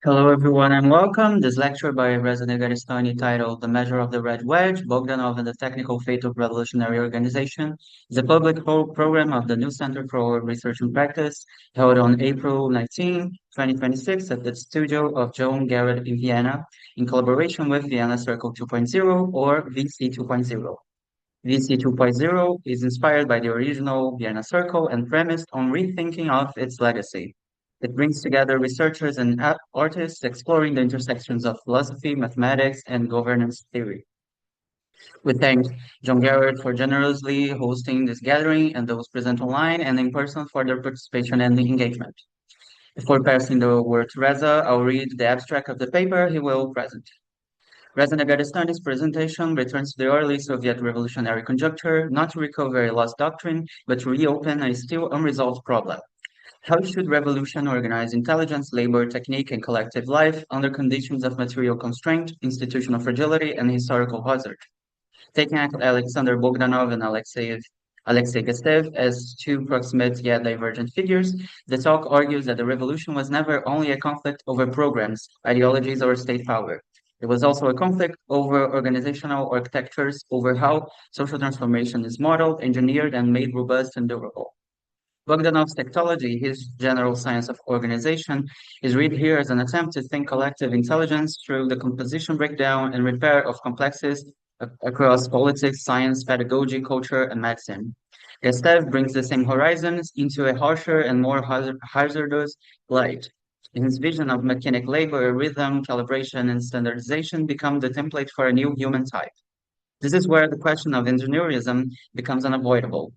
Hello, everyone, and welcome. This lecture by Reza Negarestani titled The Measure of the Red Wedge, Bogdanov and the Technical Fate of Revolutionary Organization is a public program of the New Center for Research and Practice held on April 19, 2026 at the studio of John Garrett in Vienna in collaboration with Vienna Circle 2.0 or VC 2.0. VC 2.0 is inspired by the original Vienna Circle and premised on rethinking of its legacy. It brings together researchers and artists exploring the intersections of philosophy, mathematics, and governance theory. We thank John Garrett for generously hosting this gathering and those present online and in person for their participation and engagement. Before passing the word to Reza, I'll read the abstract of the paper he will present. Reza Negarestani's presentation returns to the early Soviet revolutionary conjuncture, not to recover a lost doctrine, but to reopen a still unresolved problem. How should revolution organize intelligence, labor, technique, and collective life under conditions of material constraint, institutional fragility, and historical hazard? Taking Alexander Bogdanov and Alexei Gestev as two proximate yet divergent figures, the talk argues that the revolution was never only a conflict over programs, ideologies, or state power. It was also a conflict over organizational architectures, over how social transformation is modeled, engineered, and made robust and durable. Bogdanov's Tektology, his general science of organization, is read here as an attempt to think collective intelligence through the composition breakdown and repair of complexes across politics, science, pedagogy, culture, and medicine. Gestev brings the same horizons into a harsher and more hazardous light. In his vision of mechanic labor, rhythm, calibration, and standardization become the template for a new human type. This is where the question of engineerism becomes unavoidable.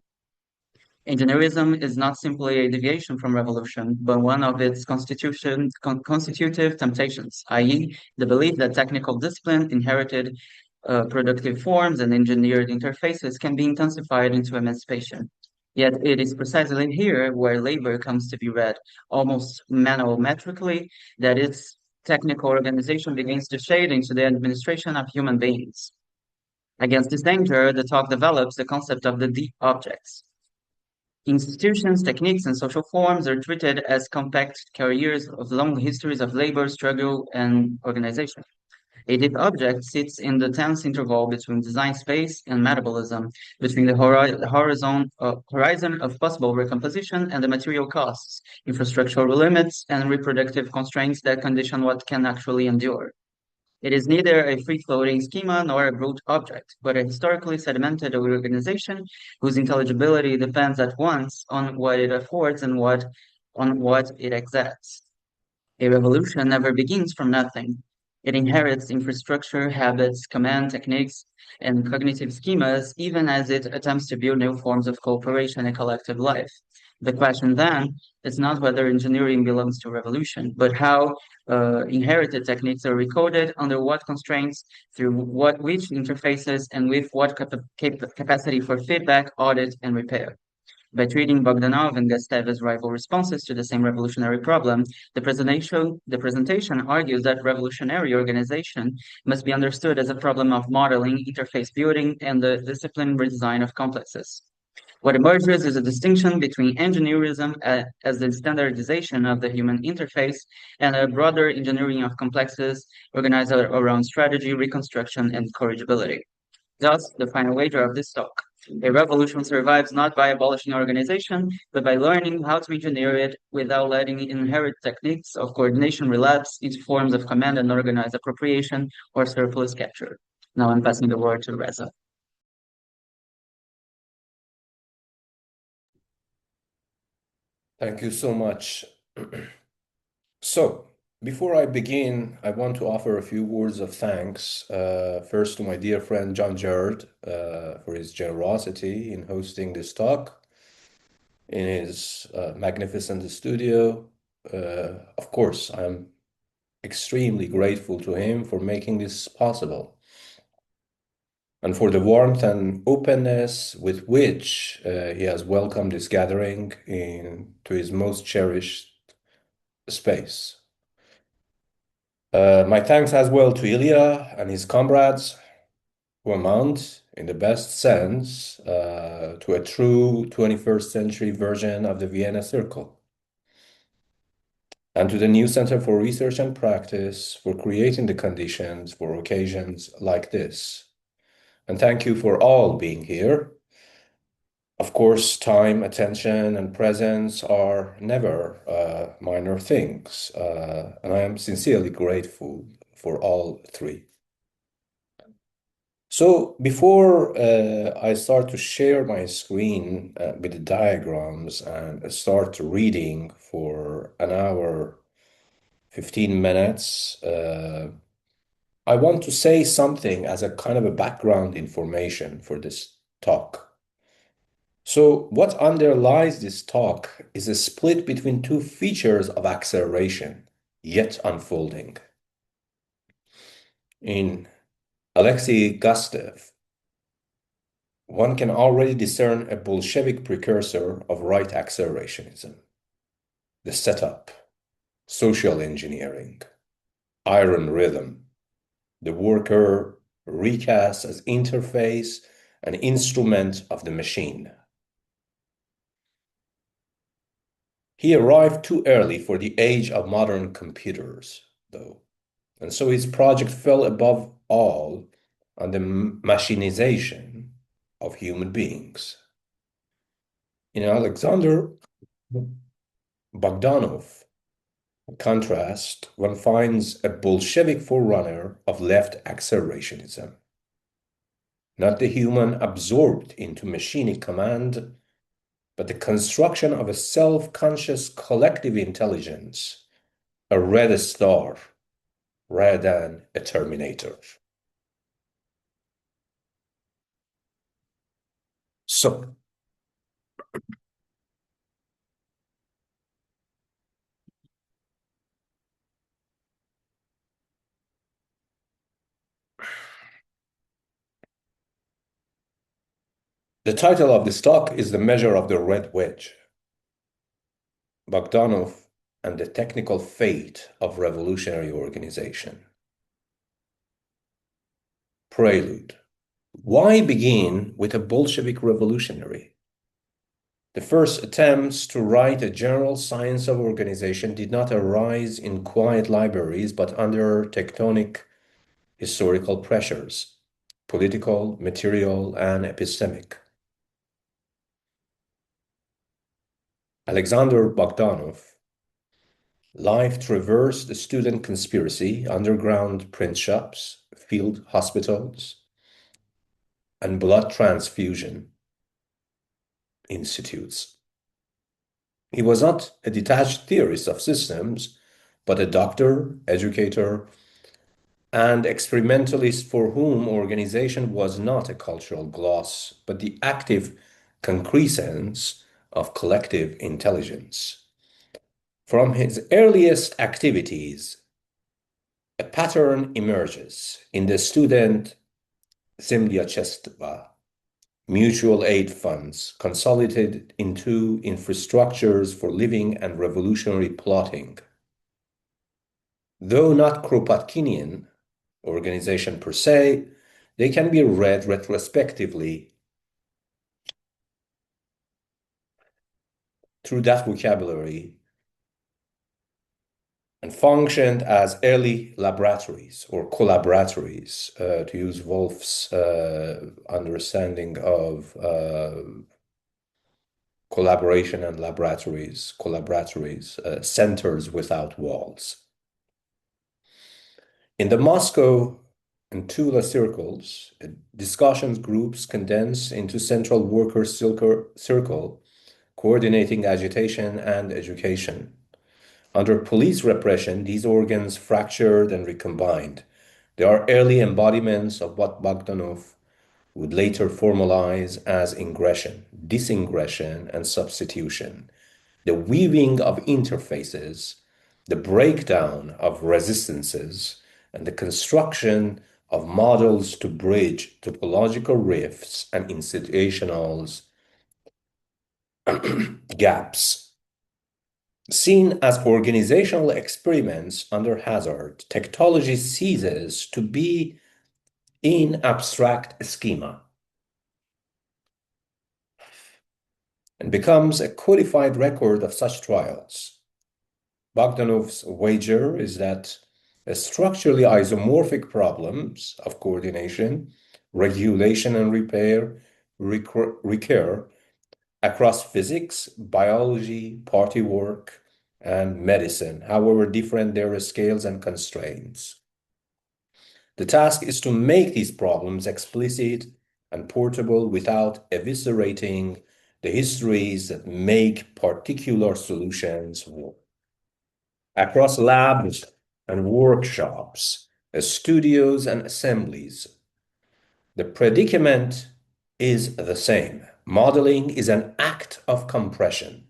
Engineerism is not simply a deviation from revolution, but one of its constitutive temptations, i.e., the belief that technical discipline, inherited productive forms, and engineered interfaces can be intensified into emancipation. Yet it is precisely here where labor comes to be read almost manometrically, that its technical organization begins to shade into the administration of human beings. Against this danger, the talk develops the concept of the deep objects. Institutions, techniques, and social forms are treated as compact carriers of long histories of labor, struggle, and organization. A deep object sits in the tense interval between design space and metabolism, between the horizon of possible recomposition and the material costs, infrastructural limits, and reproductive constraints that condition what can actually endure. It is neither a free-floating schema nor a brute object, but a historically sedimented organization whose intelligibility depends at once on what it affords and on what it exacts. A revolution never begins from nothing. It inherits infrastructure, habits, command techniques, and cognitive schemas, even as it attempts to build new forms of cooperation and collective life. The question then is not whether engineering belongs to revolution, but how inherited techniques are recoded, under what constraints, through which interfaces, and with what capacity for feedback, audit, and repair. By treating Bogdanov and Gustav as rival responses to the same revolutionary problem, the presentation argues that revolutionary organization must be understood as a problem of modeling, interface building, and the disciplined redesign of complexes. What emerges is a distinction between engineerism as the standardization of the human interface and a broader engineering of complexes organized around strategy, reconstruction, and corrigibility. Thus, the final wager of this talk. A revolution survives not by abolishing organization, but by learning how to engineer it without letting inherent techniques of coordination relapse into forms of command and organized appropriation or surplus capture. Now I'm passing the word to Reza. Thank you so much. So, before I begin, I want to offer a few words of thanks. First, to my dear friend John Jared for his generosity in hosting this talk in his magnificent studio. Of course, I'm extremely grateful to him for making this possible and for the warmth and openness with which he has welcomed this gathering into his most cherished space. My thanks as well to Ilya and his comrades who amount, in the best sense, to a true 21st century version of the Vienna Circle. and to the new Center for Research and Practice for creating the conditions for occasions like this. And thank you for all being here. Of course, time, attention, and presence are never minor things, and I am sincerely grateful for all three. So before I start to share my screen with the diagrams and start reading for an hour, 15 minutes, I want to say something as a kind of a background information for this talk. So what underlies this talk is a split between two features of acceleration, yet unfolding. In Alexei Gustav, one can already discern a Bolshevik precursor of right accelerationism. The setup, social engineering, iron rhythm, the worker recast as interface and instrument of the machine. He arrived too early for the age of modern computers, though, and so his project fell above all on the machinization of human beings. In Alexander Bogdanov, in contrast, one finds a Bolshevik forerunner of left accelerationism, not the human absorbed into machinic command, but the construction of a self-conscious collective intelligence, a red star, rather than a terminator. So, the title of this talk is The Measure of the Red Wedge, Bogdanov and the Technical Fate of Revolutionary Organization. Prelude. Why begin with a Bolshevik revolutionary? The first attempts to write a general science of organization did not arise in quiet libraries, but under tectonic historical pressures, political, material, and epistemic. Alexander Bogdanov, life traversed the student conspiracy, underground print shops, field hospitals, and blood transfusion institutes. He was not a detached theorist of systems, but a doctor, educator, and experimentalist for whom organization was not a cultural gloss, but the active concrescence of collective intelligence. From his earliest activities, a pattern emerges in the student Zemlyachestva, mutual aid funds consolidated into infrastructures for living and revolutionary plotting. Though not Kropotkinian organization per se, they can be read retrospectively through that vocabulary and functioned as early laboratories or collaboratories, to use Wolff's understanding of collaboration and laboratories, centers without walls. In the Moscow and Tula circles, discussions groups condense into central worker circle, coordinating agitation and education. Under police repression, these organs fractured and recombined. They are early embodiments of what Bogdanov would later formalize as ingression, disingression, and substitution, the weaving of interfaces, the breakdown of resistances, and the construction of models to bridge topological rifts and institutional gaps. Seen as organizational experiments under hazard, tektology ceases to be in abstract schema and becomes a codified record of such trials. Bogdanov's wager is that structurally isomorphic problems of coordination, regulation, and repair recur across physics, biology, party work, and medicine, however different their scales and constraints. The task is to make these problems explicit and portable without eviscerating the histories that make particular solutions work. Across labs and workshops, studios and assemblies, the predicament is the same. Modeling is an act of compression.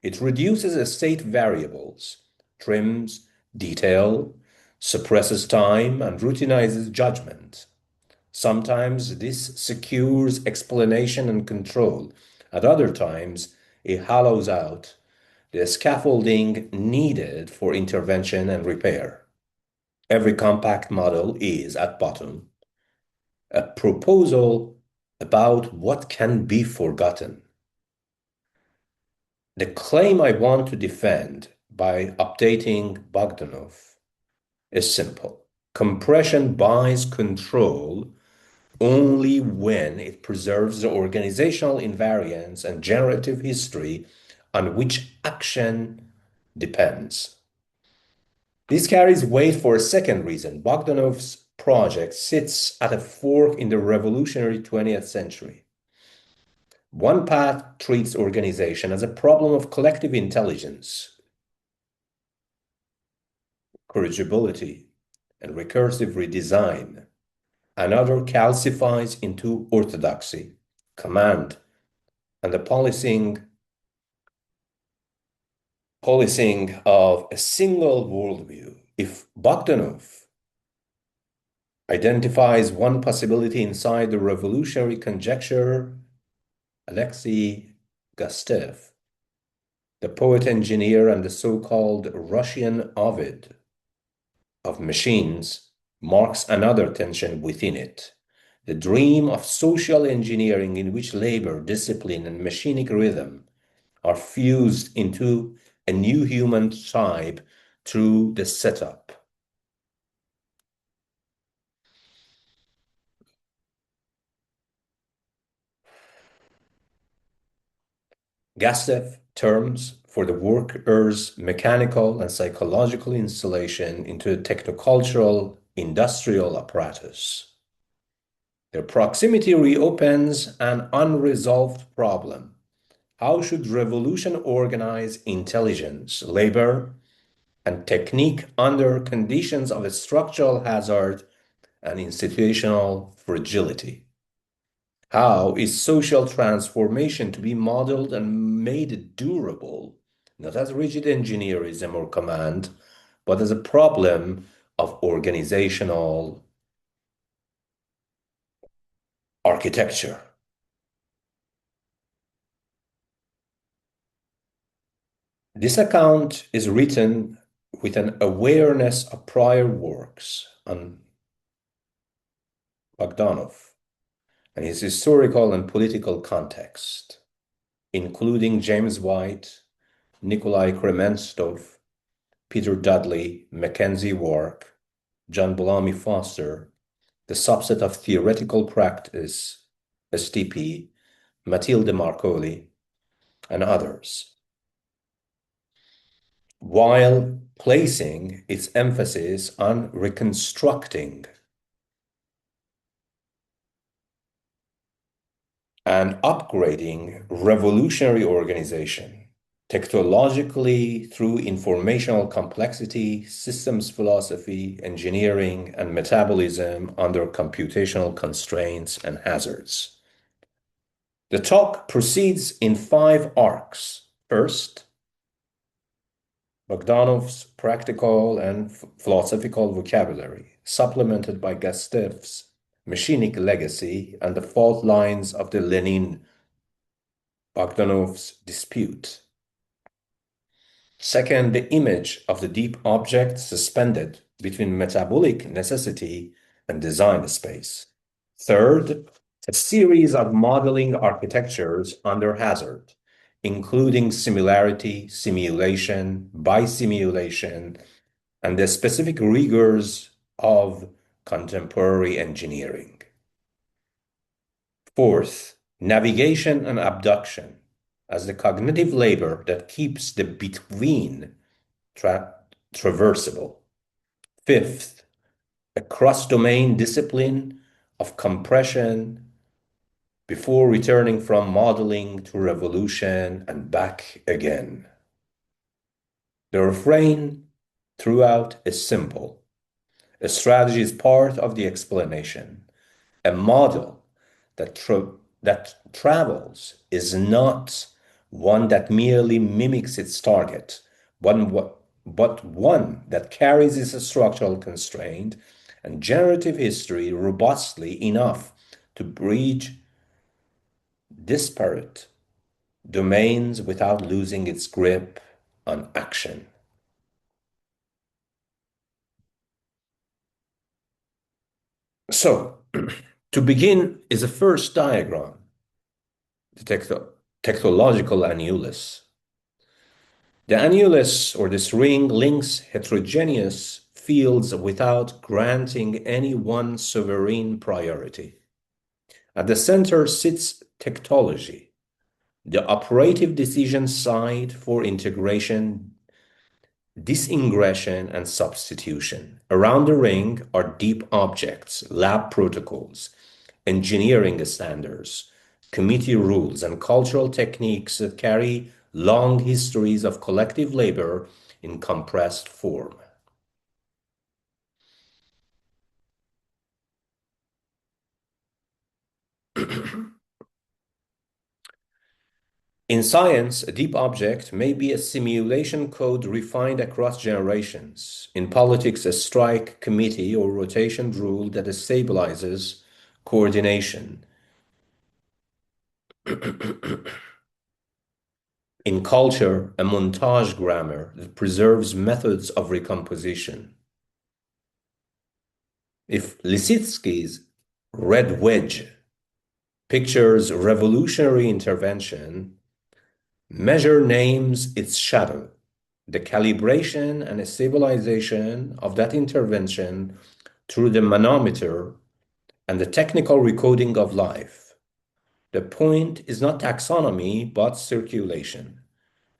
It reduces state variables, trims detail, suppresses time, and routinizes judgment. Sometimes this secures explanation and control. At other times, it hollows out the scaffolding needed for intervention and repair. Every compact model is, at bottom, a proposal about what can be forgotten. The claim I want to defend by updating Bogdanov is simple. Compression buys control only when it preserves the organizational invariance and generative history on which action depends. This carries weight for a second reason. Bogdanov's project sits at a fork in the revolutionary 20th century. One path treats organization as a problem of collective intelligence, corrigibility, and recursive redesign. Another calcifies into orthodoxy, command, and the policing of a single worldview. If Bogdanov identifies one possibility inside the revolutionary conjecture, Alexei Gustav, the poet-engineer and the so-called Russian Ovid of machines, marks another tension within it. The dream of social engineering in which labor, discipline, and machinic rhythm are fused into a new human type through the setup. Gustav terms for the worker's mechanical and psychological installation into a technocultural industrial apparatus. Their proximity reopens an unresolved problem. How should revolution organize intelligence, labor, and technique under conditions of structural hazard and institutional fragility? How is social transformation to be modeled and made durable, not as rigid engineerism or command, but as a problem of organizational architecture? This account is written with an awareness of prior works on Bogdanov and his historical and political context, including James White, Nikolai Kremenstov, Peter Dudley, Mackenzie Wark, John Bellamy Foster, the subset of theoretical practice, STP, Matilde Marcoli, and others, while placing its emphasis on reconstructing and upgrading revolutionary organization, tektologically through informational complexity, systems philosophy, engineering, and metabolism under computational constraints and hazards. The talk proceeds in 5 arcs. First, Bogdanov's practical and philosophical vocabulary, supplemented by Gustav's machinic legacy and the fault lines of the Lenin-Bogdanov's dispute. Second, the image of the deep object suspended between metabolic necessity and design space. Third, a series of modeling architectures under hazard, including similarity, simulation, bisimulation, and the specific rigors of contemporary engineering. Fourth, navigation and abduction as the cognitive labor that keeps the between traversable. Fifth, a cross-domain discipline of compression before returning from modeling to revolution and back again. The refrain throughout is simple. A strategy is part of the explanation. A model that travels is not one that merely mimics its target, but one that carries its structural constraint and generative history robustly enough to bridge disparate domains without losing its grip on action. So, to begin is a first diagram, the tektological annulus. The annulus, or this ring, links heterogeneous fields without granting any one sovereign priority. At the center sits tektology, the operative decision side for integration, disingression, and substitution. Around the ring are deep objects, lab protocols, engineering standards, committee rules, and cultural techniques that carry long histories of collective labor in compressed form. In science, a deep object may be a simulation code refined across generations. In politics, a strike committee or rotation rule that stabilizes coordination. In culture, a montage grammar that preserves methods of recomposition. If Lisitsky's red wedge pictures revolutionary intervention, measure names its shadow, the calibration and stabilization of that intervention through the manometer and the technical recoding of life. The point is not taxonomy, but circulation.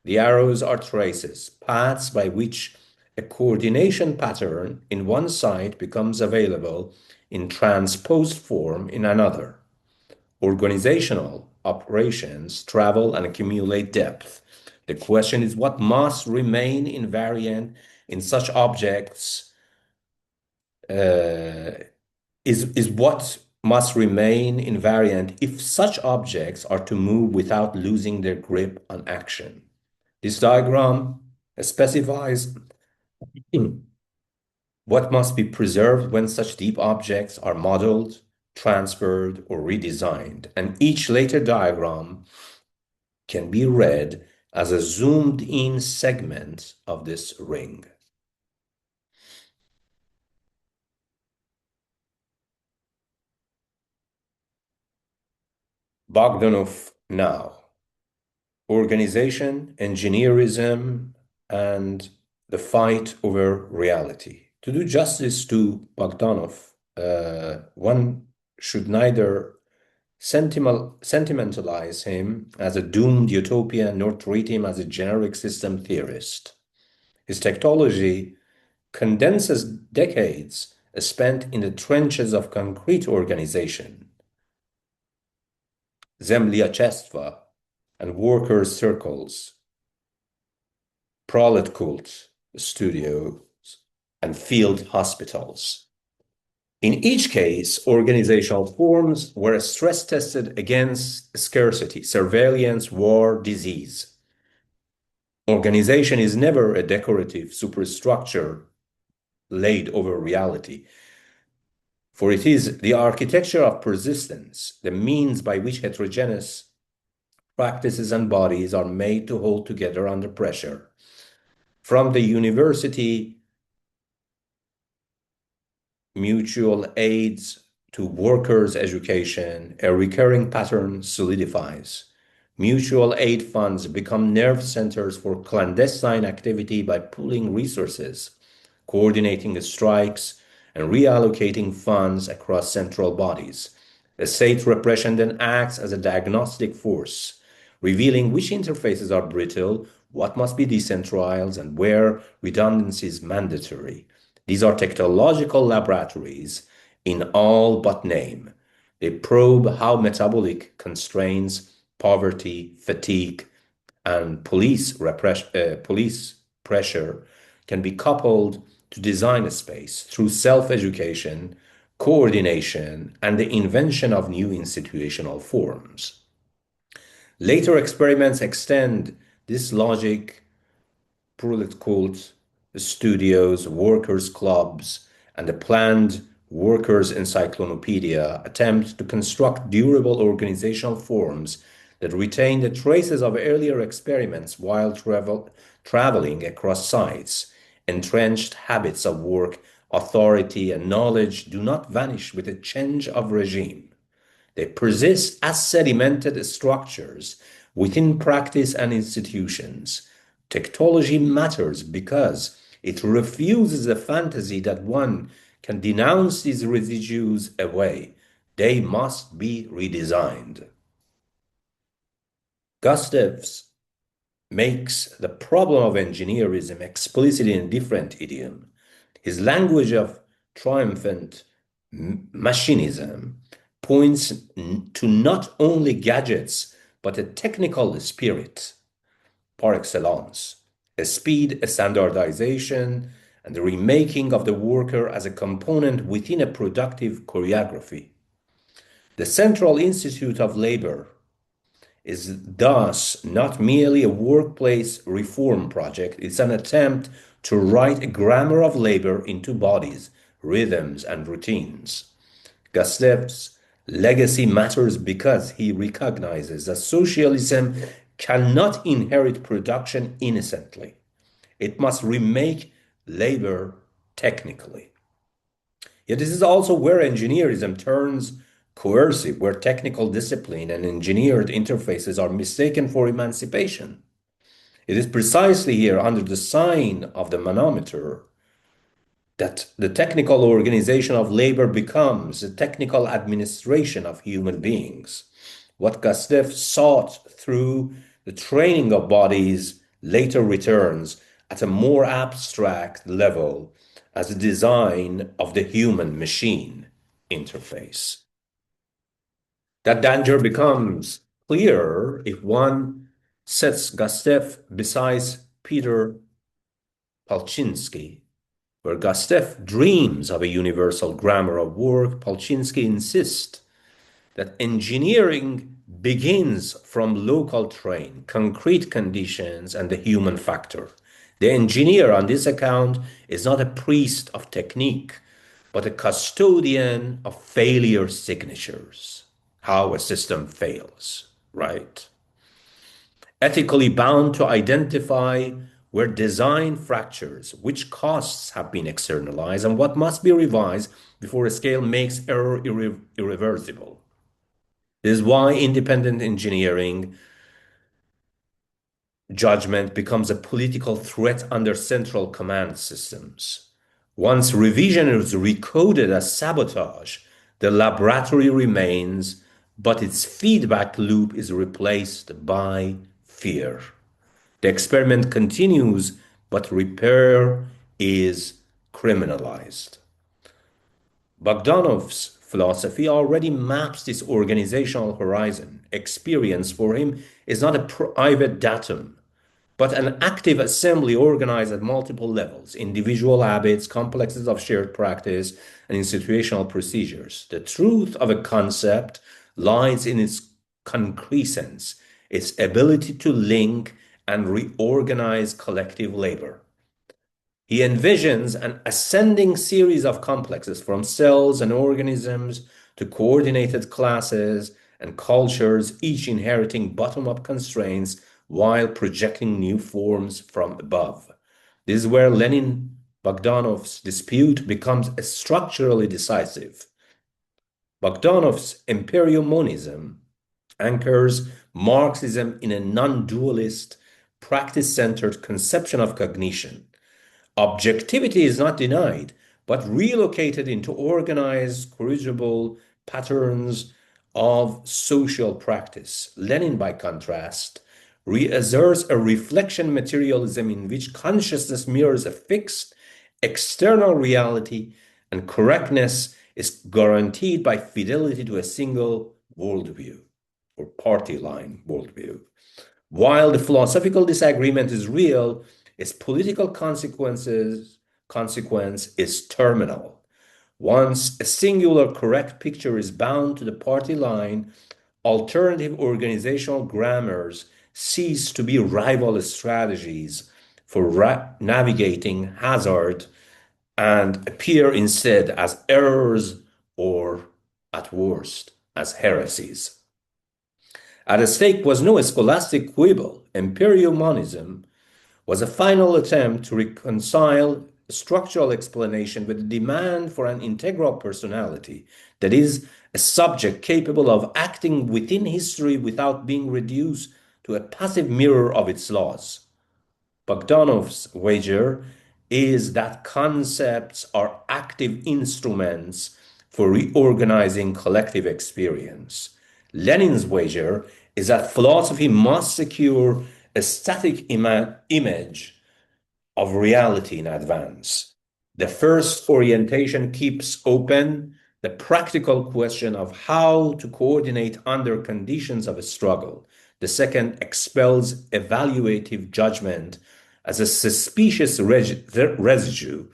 The arrows are traces, paths by which a coordination pattern in one site becomes available in transposed form in another. Organizational operations travel and accumulate depth. The question is what must remain invariant in such objects, is what must remain invariant if such objects are to move without losing their grip on action. This diagram specifies what must be preserved when such deep objects are modeled, transferred, or redesigned, and each later diagram can be read as a zoomed-in segment of this ring. Bogdanov now. Organization, engineerism, and the fight over reality. To do justice to Bogdanov, one should neither sentimentalize him as a doomed utopian nor treat him as a generic system theorist. His tektology condenses decades spent in the trenches of concrete organization, zemlyachestva, and workers' circles, prolet cult studios, and field hospitals. In each case, organizational forms were stress-tested against scarcity, surveillance, war, disease. Organization is never a decorative superstructure laid over reality, for it is the architecture of persistence, the means by which heterogeneous practices and bodies are made to hold together under pressure. From the university mutual aids to workers' education, a recurring pattern solidifies. Mutual aid funds become nerve centers for clandestine activity by pooling resources, coordinating strikes, and reallocating funds across central bodies. State repression then acts as a diagnostic force, revealing which interfaces are brittle, what must be decentralized, and where redundancy is mandatory. These are technological laboratories in all but name. They probe how metabolic constraints, poverty, fatigue, and police pressure can be coupled to design a space through self-education, coordination, and the invention of new institutional forms. Later experiments extend this logic. Prolet cults, studios, workers' clubs, and the planned Workers' Encyclopedia attempt to construct durable organizational forms that retain the traces of earlier experiments while traveling across sites. Entrenched habits of work, authority, and knowledge do not vanish with a change of regime. They persist as sedimented structures within practice and institutions. Tektology matters because it refuses the fantasy that one can denounce these residues away. They must be redesigned. Gustavs makes the problem of engineerism explicit in a different idiom. His language of triumphant machinism points to not only gadgets, but a technical spirit par excellence, a speed, a standardization, and the remaking of the worker as a component within a productive choreography. The Central Institute of Labor is thus not merely a workplace reform project, it's an attempt to write a grammar of labor into bodies, rhythms, and routines. Gustav's legacy matters because he recognizes that socialism cannot inherit production innocently. It must remake labor technically. Yet this is also where engineerism turns coercive, where technical discipline and engineered interfaces are mistaken for emancipation. It is precisely here, under the sign of the manometer, that the technical organization of labor becomes the technical administration of human beings. What Gustav sought through the training of bodies later returns at a more abstract level as a design of the human-machine interface. That danger becomes clearer if one sets Gustav beside Peter Palczynski. Where Gustav dreams of a universal grammar of work, Palczynski insists that engineering begins from local terrain, concrete conditions, and the human factor. The engineer, on this account, is not a priest of technique, but a custodian of failure signatures, how a system fails, right? Ethically bound to identify where design fractures, which costs have been externalized, and what must be revised before a scale makes error irreversible. This is why independent engineering judgment becomes a political threat under central command systems. Once revision is recoded as sabotage, the laboratory remains, but its feedback loop is replaced by fear. The experiment continues, but repair is criminalized. Bogdanov's philosophy already maps this organizational horizon. Experience for him is not a private datum, but an active assembly organized at multiple levels, individual habits, complexes of shared practice, and institutional procedures. The truth of a concept lies in its concrescence, its ability to link and reorganize collective labor. He envisions an ascending series of complexes from cells and organisms to coordinated classes and cultures, each inheriting bottom-up constraints while projecting new forms from above. This is where Lenin-Bogdanov's dispute becomes structurally decisive. Bogdanov's imperial monism anchors Marxism in a non-dualist, practice-centered conception of cognition. Objectivity is not denied, but relocated into organized, corrigible patterns of social practice. Lenin, by contrast, reasserts a reflection materialism in which consciousness mirrors a fixed external reality and correctness is guaranteed by fidelity to a single worldview or party line worldview. While the philosophical disagreement is real, its political consequence is terminal. Once a singular correct picture is bound to the party line, alternative organizational grammars cease to be rival strategies for navigating hazard and appear instead as errors or, at worst, as heresies. At stake was no scholastic quibble. Imperial monism was a final attempt to reconcile structural explanation with the demand for an integral personality, that is, a subject capable of acting within history without being reduced to a passive mirror of its laws. Bogdanov's wager is that concepts are active instruments for reorganizing collective experience. Lenin's wager is that philosophy must secure a static image of reality in advance. The first orientation keeps open the practical question of how to coordinate under conditions of a struggle. The second expels evaluative judgment as a suspicious residue,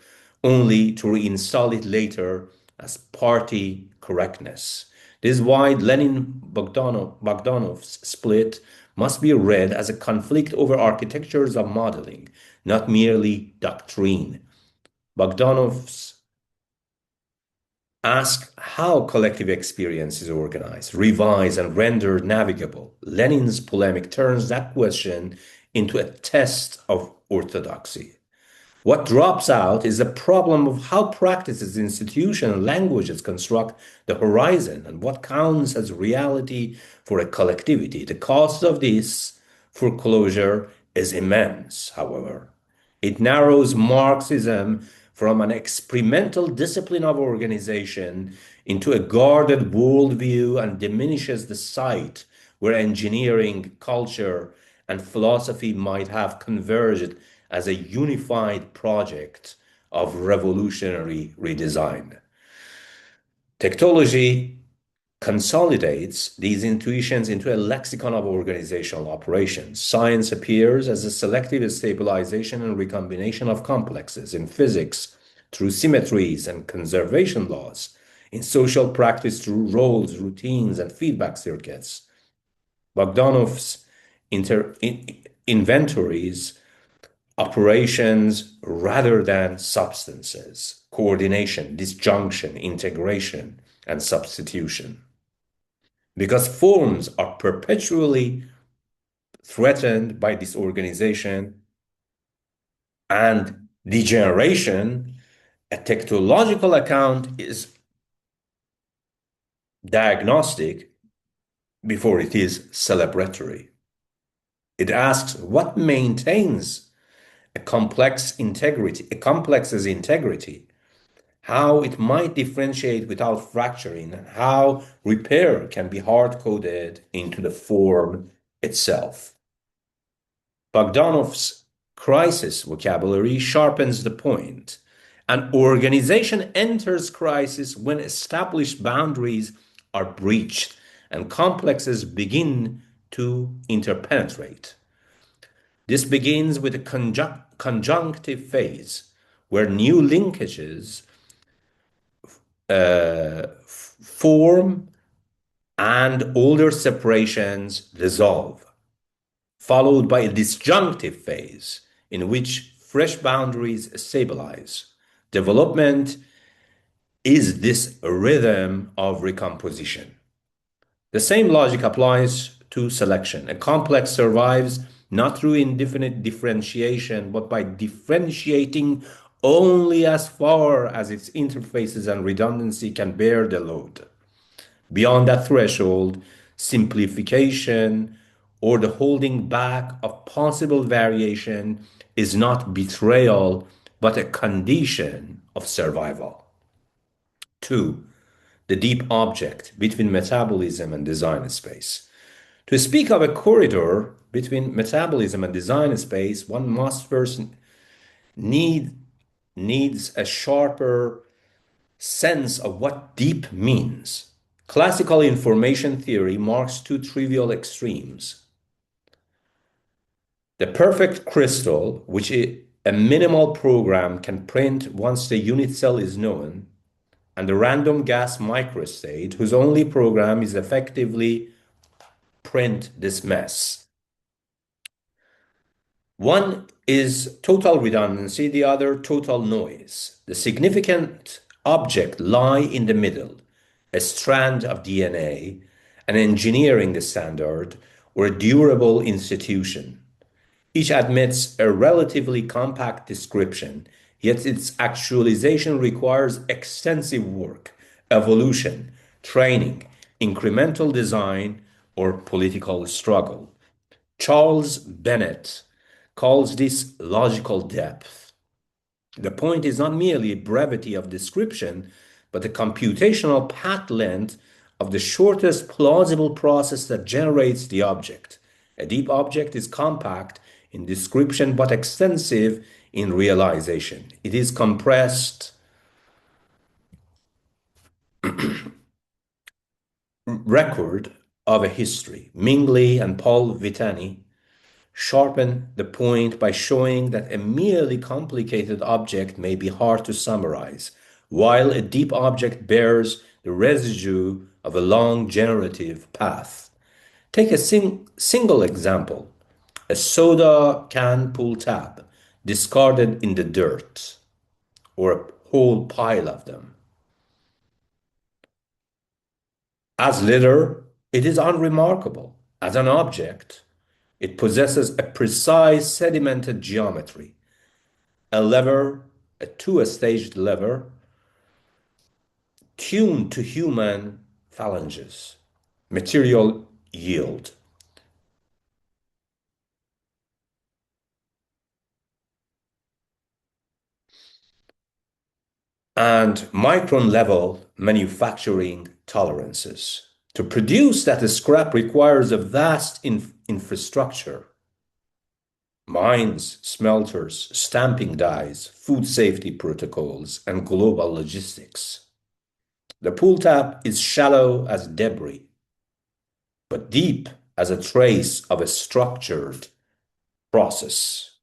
only to reinstall it later as party correctness. This is why Bogdanov's split must be read as a conflict over architectures of modeling, not merely doctrine. Bogdanov's ask how collective experience is organized, revised, and rendered navigable. Lenin's polemic turns that question into a test of orthodoxy. What drops out is the problem of how practices, institutions, and languages construct the horizon and what counts as reality for a collectivity. The cost of this foreclosure is immense, however. It narrows Marxism from an experimental discipline of organization into a guarded worldview and diminishes the site where engineering, culture, and philosophy might have converged as a unified project of revolutionary redesign. Tektology consolidates these intuitions into a lexicon of organizational operations. Science appears as a selective stabilization and recombination of complexes. In physics, through symmetries and conservation laws. In social practice, through roles, routines, and feedback circuits. Bogdanov's inventories operations rather than substances, coordination, disjunction, integration, and substitution. Because forms are perpetually threatened by disorganization and degeneration, a tektological account is diagnostic before it is celebratory. It asks what maintains a complex's integrity, how it might differentiate without fracturing, and how repair can be hard-coded into the form itself. Bogdanov's crisis vocabulary sharpens the point. An organization enters crisis when established boundaries are breached and complexes begin to interpenetrate. This begins with a conjunctive phase where new linkages form and older separations dissolve, followed by a disjunctive phase in which fresh boundaries stabilize. Development is this rhythm of recomposition. The same logic applies to selection. A complex survives not through indefinite differentiation, but by differentiating only as far as its interfaces and redundancy can bear the load. Beyond that threshold, simplification, or the holding back of possible variation is not betrayal, but a condition of survival. Two, the deep object between metabolism and design space. To speak of a corridor between metabolism and design space, one must first needs a sharper sense of what deep means. Classical information theory marks two trivial extremes. The perfect crystal, which a minimal program can print once the unit cell is known, and the random gas microstate, whose only program is effectively print this mess. One is total redundancy, the other total noise. The significant object lie in the middle, a strand of DNA, an engineering standard, or a durable institution. Each admits a relatively compact description, yet its actualization requires extensive work, evolution, training, incremental design, or political struggle. Charles Bennett calls this logical depth. The point is not merely brevity of description, but the computational path length of the shortest plausible process that generates the object. A deep object is compact in description but extensive in realization. It is compressed record of a history. Mingley and Paul Vitani sharpen the point by showing that a merely complicated object may be hard to summarize, while a deep object bears the residue of a long generative path. Take a single example, a soda can pull tab discarded in the dirt, or a whole pile of them. As litter, it is unremarkable. As an object, it possesses a precise sedimented geometry. A lever, a two-staged lever, tuned to human phalanges. Material yield. And micron level manufacturing tolerances. To produce that scrap requires a vast infrastructure. Mines, smelters, stamping dies, food safety protocols, and global logistics. The pull tab is shallow as debris, but deep as a trace of a structured process.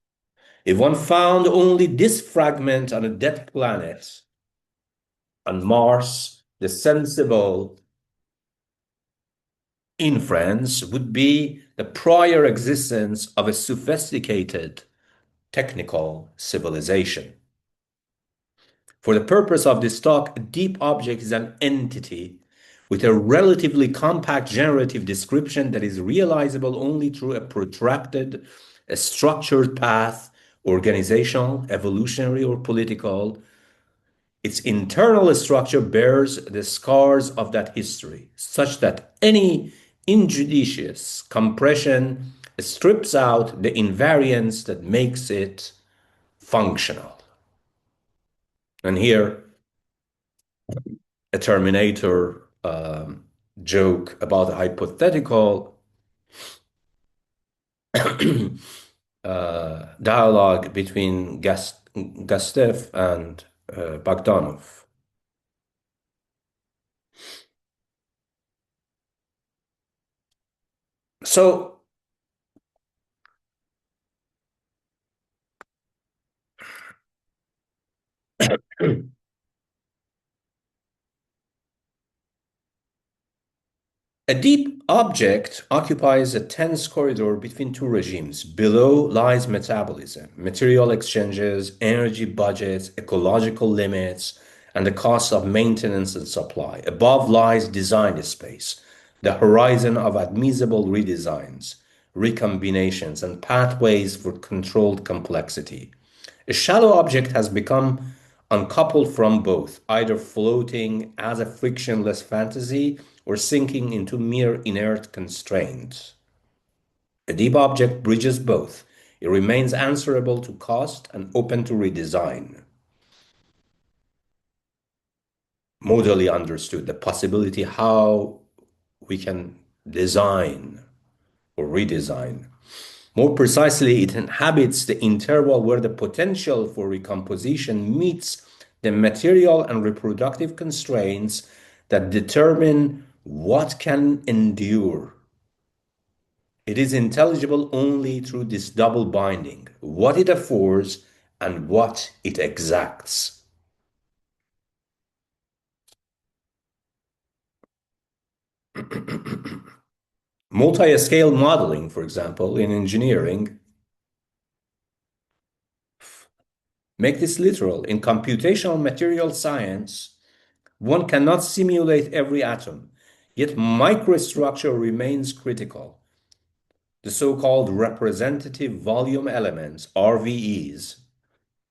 If one found only this fragment on a dead planet, on Mars, the sensible inference would be the prior existence of a sophisticated technical civilization. For the purpose of this talk, a deep object is an entity with a relatively compact generative description that is realizable only through a protracted, a structured path, organizational, evolutionary, or political. Its internal structure bears the scars of that history, such that any injudicious compression strips out the invariance that makes it functional. And here, a Terminator joke about a hypothetical dialogue between Gastev and Bogdanov. So, a deep object occupies a tense corridor between two regimes. Below lies metabolism, material exchanges, energy budgets, ecological limits, and the cost of maintenance and supply. Above lies design space, the horizon of admissible redesigns, recombinations, and pathways for controlled complexity. A shallow object has become uncoupled from both, either floating as a frictionless fantasy or sinking into mere inert constraints. A deep object bridges both. It remains answerable to cost and open to redesign. Modally understood, the possibility how we can design or redesign. More precisely, it inhabits the interval where the potential for recomposition meets the material and reproductive constraints that determine what can endure. It is intelligible only through this double binding, what it affords and what it exacts. Multi-scale modeling, for example, in engineering, make this literal. In computational material science, one cannot simulate every atom, yet microstructure remains critical. The so-called representative volume elements, RVEs,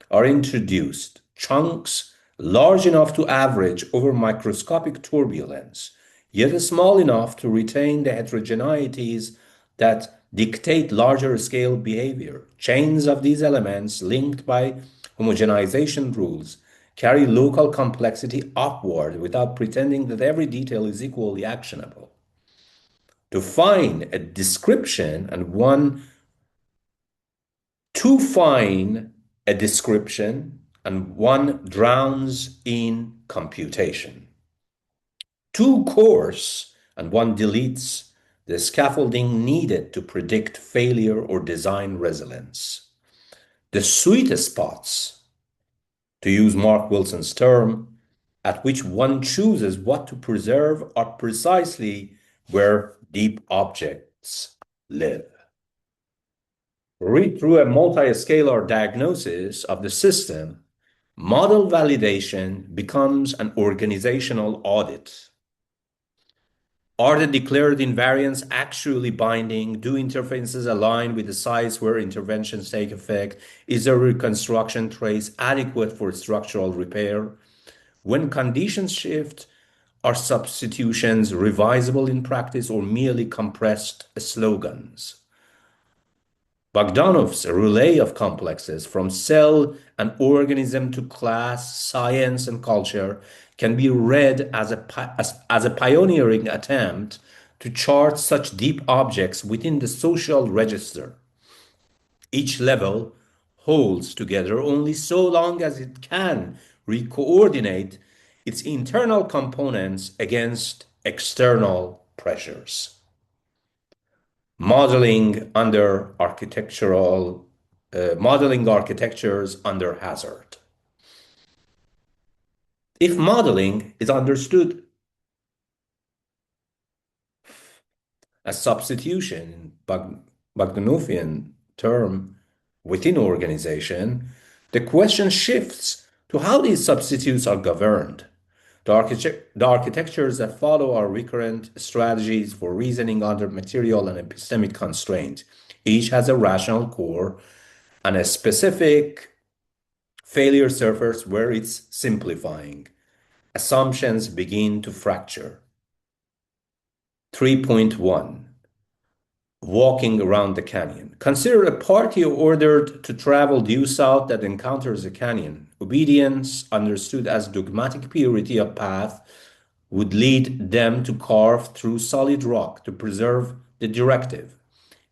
are introduced, chunks large enough to average over microscopic turbulence, yet small enough to retain the heterogeneities that dictate larger scale behavior. Chains of these elements, linked by homogenization rules, carry local complexity upward without pretending that every detail is equally actionable. To find a description and one too fine a description and one drowns in computation. Too coarse and one deletes the scaffolding needed to predict failure or design resilience. The sweet spots, to use Mark Wilson's term, at which one chooses what to preserve are precisely where deep objects live. Read through a multi-scalar diagnosis of the system, model validation becomes an organizational audit. Are the declared invariants actually binding? Do interfaces align with the sites where interventions take effect? Is the reconstruction trace adequate for structural repair? When conditions shift, are substitutions revisable in practice or merely compressed slogans? Bogdanov's relay of complexes from cell and organism to class, science, and culture can be read as a pioneering attempt to chart such deep objects within the social register. Each level holds together only so long as it can re-coordinate its internal components against external pressures. Modeling architectures under hazard. If modeling is understood as substitution, Bogdanovian term within organization, the question shifts to how these substitutes are governed. The architectures that follow are recurrent strategies for reasoning under material and epistemic constraint. Each has a rational core and a specific failure surface where it's simplifying. Assumptions begin to fracture. 3.1 Walking around the canyon. Consider a party ordered to travel due south that encounters a canyon. Obedience, understood as dogmatic purity of path, would lead them to carve through solid rock to preserve the directive.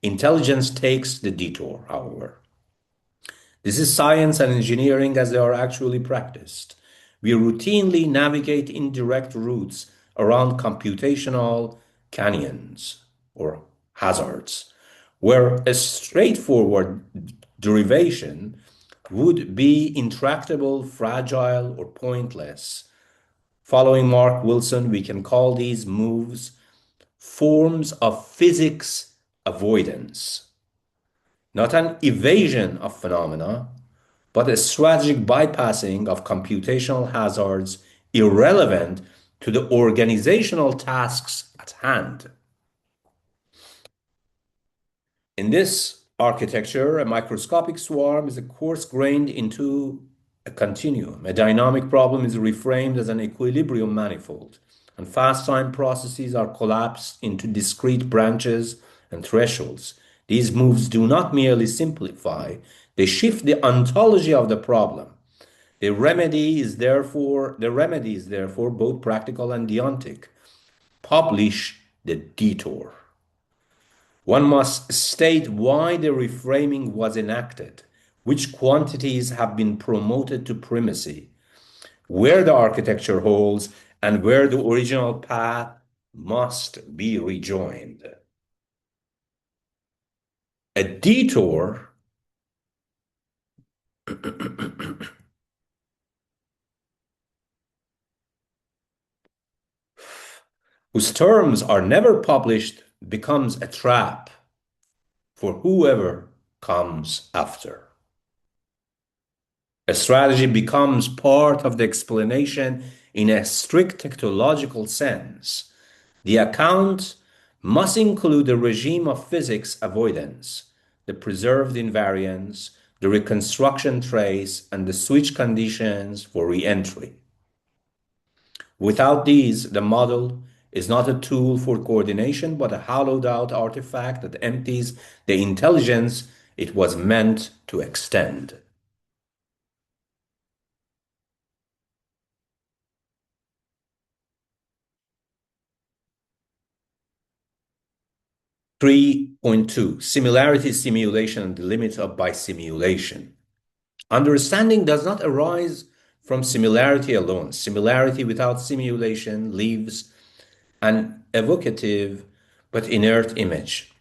Intelligence takes the detour, however. This is science and engineering as they are actually practiced. We routinely navigate indirect routes around computational canyons or hazards, where a straightforward derivation would be intractable, fragile, or pointless. Following Mark Wilson, we can call these moves forms of physics avoidance, not an evasion of phenomena, but a strategic bypassing of computational hazards irrelevant to the organizational tasks at hand. In this architecture, a microscopic swarm is coarse-grained into a continuum. A dynamic problem is reframed as an equilibrium manifold. and fast time processes are collapsed into discrete branches and thresholds. These moves do not merely simplify, they shift the ontology of the problem. The remedy is therefore both practical and deontic. Publish the detour. One must state why the reframing was enacted, which quantities have been promoted to primacy, where the architecture holds, and where the original path must be rejoined. A detour whose terms are never published becomes a trap for whoever comes after. A strategy becomes part of the explanation in a strict tektological sense. The account must include a regime of physics avoidance, the preserved invariance, the reconstruction trace, and the switch conditions for re-entry. Without these, the model is not a tool for coordination, but a hollowed out artifact that empties the intelligence it was meant to extend. 3.2 Similarity simulation and the limits of bisimulation. Understanding does not arise from similarity alone. Similarity without simulation leaves an evocative but inert image.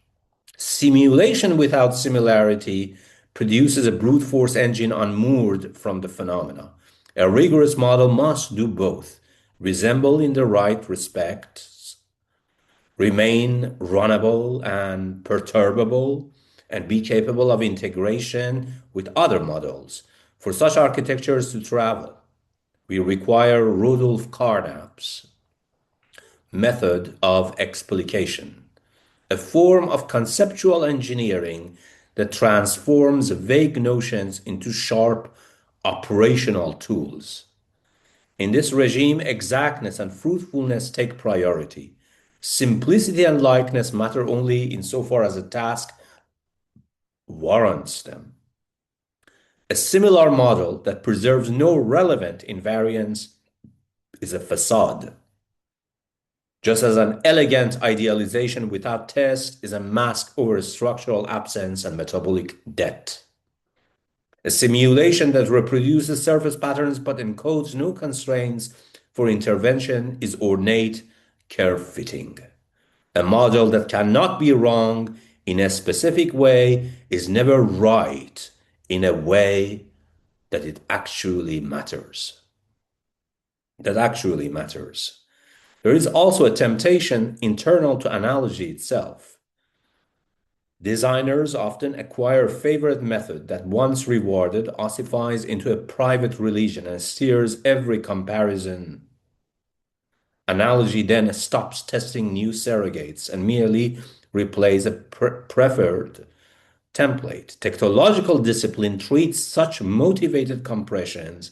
Simulation without similarity produces a brute force engine unmoored from the phenomena. A rigorous model must do both, resemble in the right respects, remain runnable and perturbable, and be capable of integration with other models. For such architectures to travel, we require Rudolf Carnap's method of explication, a form of conceptual engineering that transforms vague notions into sharp operational tools. In this regime, exactness and fruitfulness take priority. Simplicity and likeness matter only insofar as a task warrants them. A similar model that preserves no relevant invariance is a facade, just as an elegant idealization without test is a mask over structural absence and metabolic debt. A simulation that reproduces surface patterns but encodes no constraints for intervention is ornate curve-fitting. A model that cannot be wrong in a specific way is never right in a way that it actually matters. There is also a temptation internal to analogy itself. Designers often acquire a favorite method that, once rewarded, ossifies into a private religion and steers every comparison. Analogy then stops testing new surrogates and merely replays a preferred template. Tektological discipline treats such motivated compressions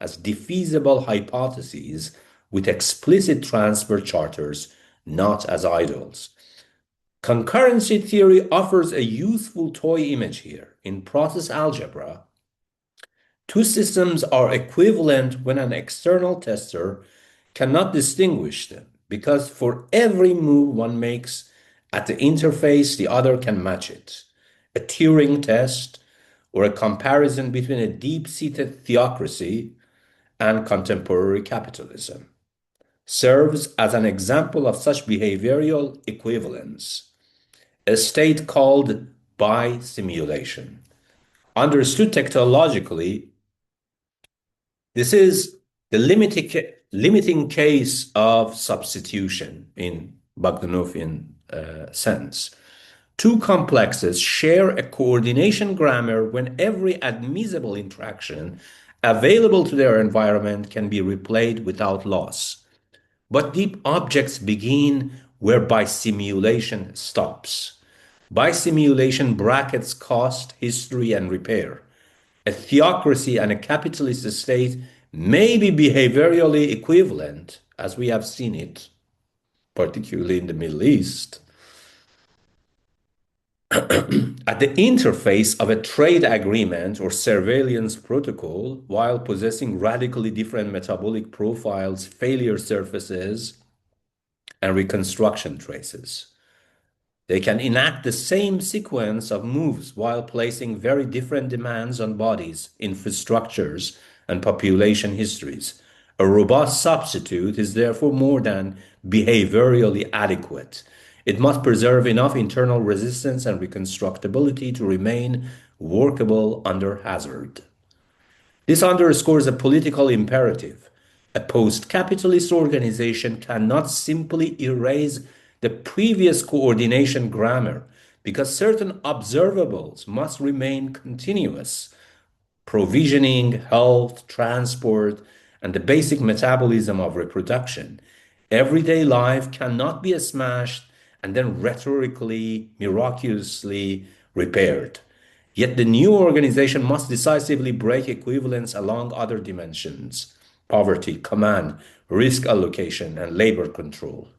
as defeasible hypotheses with explicit transfer charters, not as idols. Concurrency theory offers a useful toy image here. In process algebra, two systems are equivalent when an external tester cannot distinguish them, because for every move one makes at the interface, the other can match it. A Turing test or a comparison between a deep-seated theocracy and contemporary capitalism serves as an example of such behavioral equivalence. A state called bisimulation. Understood tektologically, this is the limiting case of substitution in Bogdanovian sense. Two complexes share a coordination grammar when every admissible interaction available to their environment can be replayed without loss. But deep objects begin where bisimulation stops. Bisimulation brackets cost, history, and repair. A theocracy and a capitalist state may be behaviorally equivalent, as we have seen it, particularly in the Middle East, at the interface of a trade agreement or surveillance protocol while possessing radically different metabolic profiles, failure surfaces, and reconstruction traces. They can enact the same sequence of moves while placing very different demands on bodies, infrastructures, and population histories. A robust substitute is therefore more than behaviorally adequate. It must preserve enough internal resistance and reconstructability to remain workable under hazard. This underscores a political imperative. A post-capitalist organization cannot simply erase the previous coordination grammar because certain observables must remain continuous. Provisioning, health, transport, and the basic metabolism of reproduction. Everyday life cannot be smashed and then rhetorically, miraculously repaired. Yet the new organization must decisively break equivalence along other dimensions: poverty, command, risk allocation, and labor control.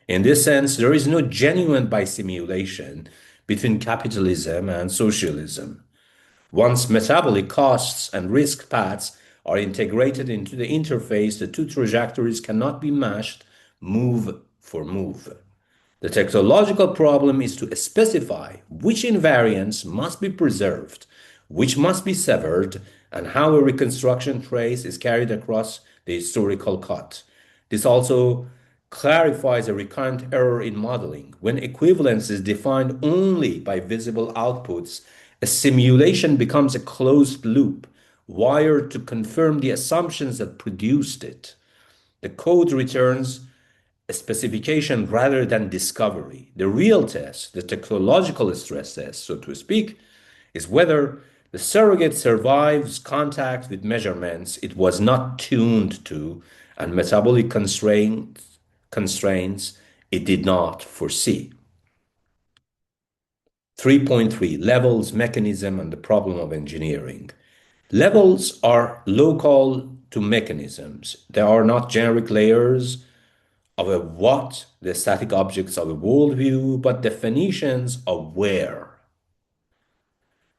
In this sense, there is no genuine bisimulation between capitalism and socialism. Once metabolic costs and risk paths are integrated into the interface, the two trajectories cannot be matched move for move. The technological problem is to specify which invariants must be preserved, which must be severed, and how a reconstruction trace is carried across the historical cut. This also clarifies a recurrent error in modeling. When equivalence is defined only by visible outputs, a simulation becomes a closed loop, wired to confirm the assumptions that produced it. The code returns a specification rather than discovery. The real test, the technological stress test, so to speak, is whether the surrogate survives contact with measurements it was not tuned to and metabolic constraints it did not foresee. 3.3 Levels, Mechanism, and the Problem of Engineering. Levels are local to mechanisms. They are not generic layers of a what, the static objects of a worldview, but definitions of where.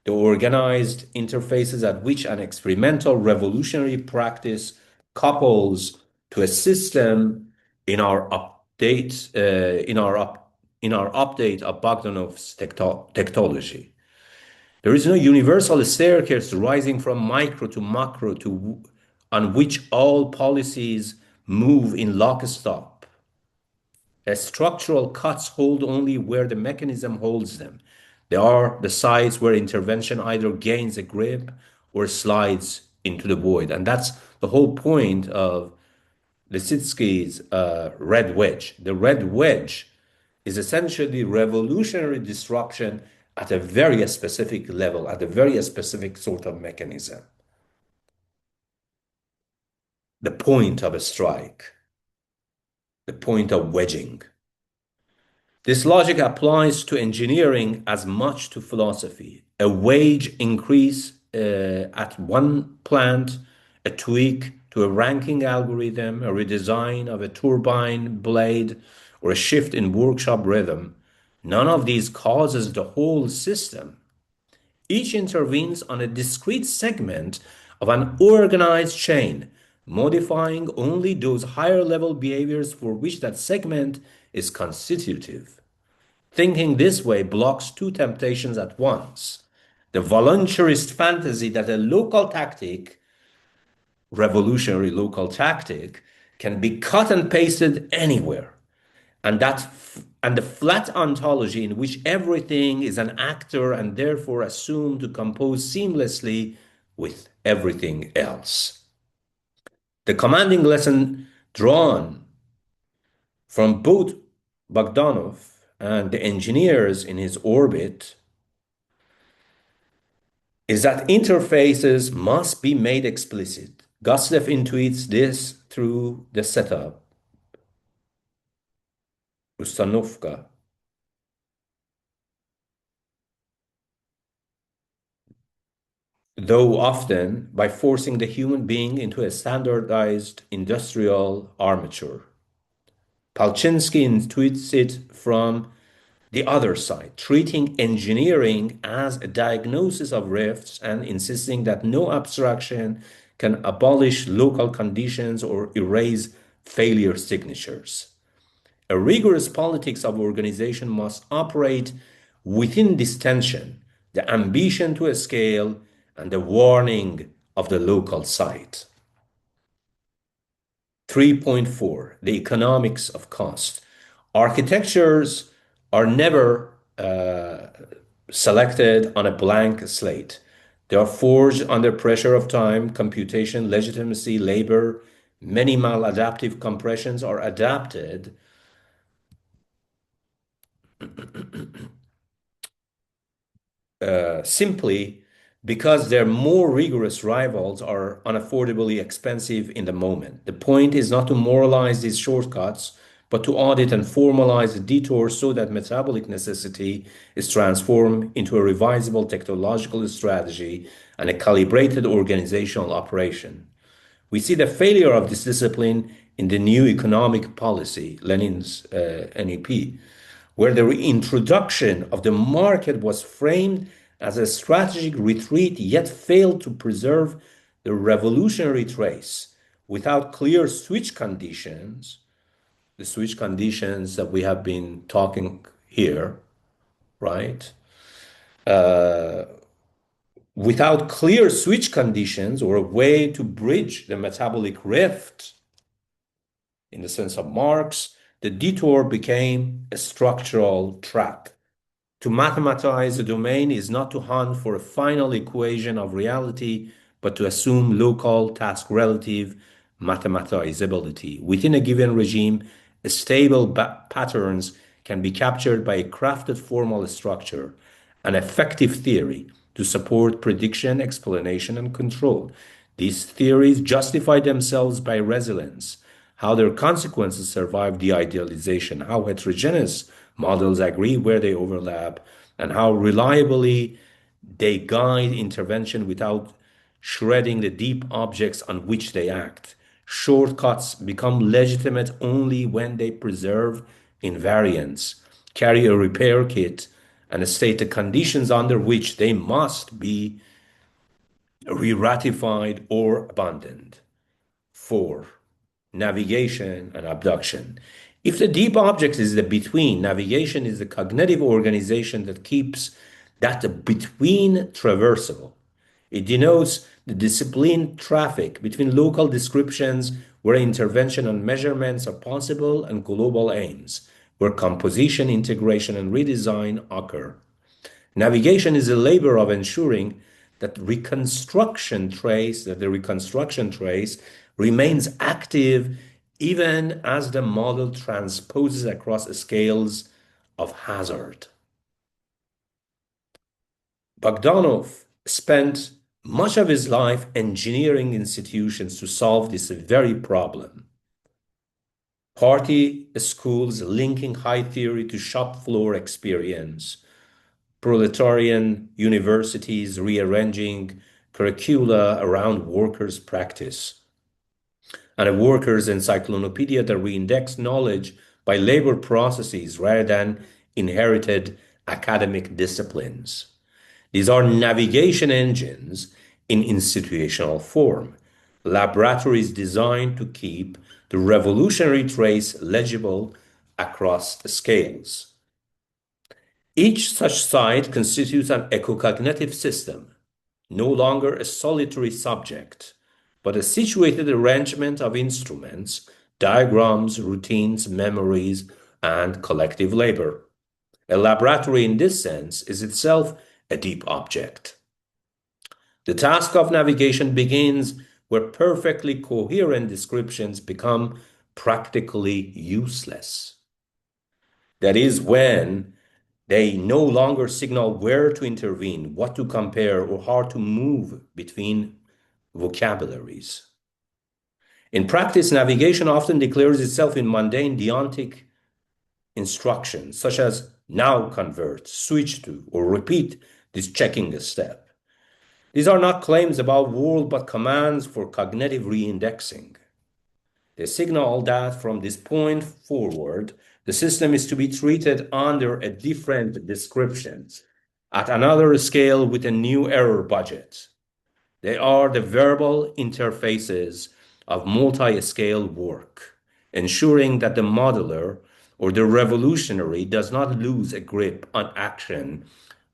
The organized interfaces at which an experimental revolutionary practice couples to a system in our update of Bogdanov's tektology. There is no universal staircase rising from micro to macro on which all policies move in lockstep. Structural cuts hold only where the mechanism holds them. They are the sites where intervention either gains a grip or slides into the void. And that's the whole point of Lisitsky's red wedge. The red wedge is essentially revolutionary disruption at a very specific level, at a very specific sort of mechanism. The point of a strike, the point of wedging. This logic applies to engineering as much to philosophy. A wage increase at one plant, a tweak to a ranking algorithm, a redesign of a turbine blade, or a shift in workshop rhythm, none of these causes the whole system. Each intervenes on a discrete segment of an organized chain, modifying only those higher level behaviors for which that segment is constitutive. Thinking this way blocks two temptations at once: the voluntarist fantasy that a local tactic, revolutionary local tactic, can be cut and pasted anywhere, and the flat ontology in which everything is an actor and therefore assumed to compose seamlessly with everything else. The commanding lesson drawn from both Bogdanov and the engineers in his orbit is that interfaces must be made explicit. Gustave intuits this through the setup, Ustanovka. though often by forcing the human being into a standardized industrial armature. Palczynski intuits it from the other side, treating engineering as a diagnosis of rifts and insisting that no abstraction can abolish local conditions or erase failure signatures. A rigorous politics of organization must operate within this tension, the ambition to scale and the warning of the local site. 3.4, the economics of cost. Architectures are never selected on a blank slate. They are forged under pressure of time, computation, legitimacy, labor. Many maladaptive compressions are adapted simply because their more rigorous rivals are unaffordably expensive in the moment. The point is not to moralize these shortcuts, but to audit and formalize the detours so that metabolic necessity is transformed into a revisable technological strategy and a calibrated organizational operation. We see the failure of this discipline in the new economic policy, Lenin's NEP, where the reintroduction of the market was framed as a strategic retreat, yet failed to preserve the revolutionary trace without clear switch conditions, the switch conditions that we have been talking here, right? Without clear switch conditions or a way to bridge the metabolic rift, in the sense of Marx, the detour became a structural trap. To mathematize the domain is not to hunt for a final equation of reality, but to assume local task relative mathematizability. Within a given regime, stable patterns can be captured by a crafted formal structure, an effective theory to support prediction, explanation, and control. These theories justify themselves by resilience, how their consequences survive de-idealization, how heterogeneous models agree where they overlap, and how reliably they guide intervention without shredding the deep objects on which they act. Shortcuts become legitimate only when they preserve invariance, carry a repair kit, and state the conditions under which they must be re-ratified or abandoned. 4. Navigation and abduction. If the deep object is the between, navigation is the cognitive organization that keeps that between traversable. It denotes the disciplined traffic between local descriptions where intervention and measurements are possible and global aims, where composition, integration, and redesign occur. Navigation is a labor of ensuring that the reconstruction trace remains active even as the model transposes across scales of hazard. Bogdanov spent much of his life engineering institutions to solve this very problem. Party schools linking high theory to shop floor experience, proletarian universities rearranging curricula around workers' practice, and a workers' encyclopedia that reindex knowledge by labor processes rather than inherited academic disciplines. These are navigation engines in institutional form, laboratories designed to keep the revolutionary trace legible across scales. Each such site constitutes an ecocognitive system, no longer a solitary subject, but a situated arrangement of instruments, diagrams, routines, memories, and collective labor. A laboratory in this sense is itself a deep object. The task of navigation begins where perfectly coherent descriptions become practically useless. That is when they no longer signal where to intervene, what to compare, or how to move between vocabularies. In practice, navigation often declares itself in mundane deontic instructions, such as now convert, switch to, or repeat this checking step. These are not claims about world, but commands for cognitive reindexing. They signal that from this point forward, the system is to be treated under a different description, at another scale with a new error budget. They are the verbal interfaces of multi-scale work, ensuring that the modeler or the revolutionary does not lose a grip on action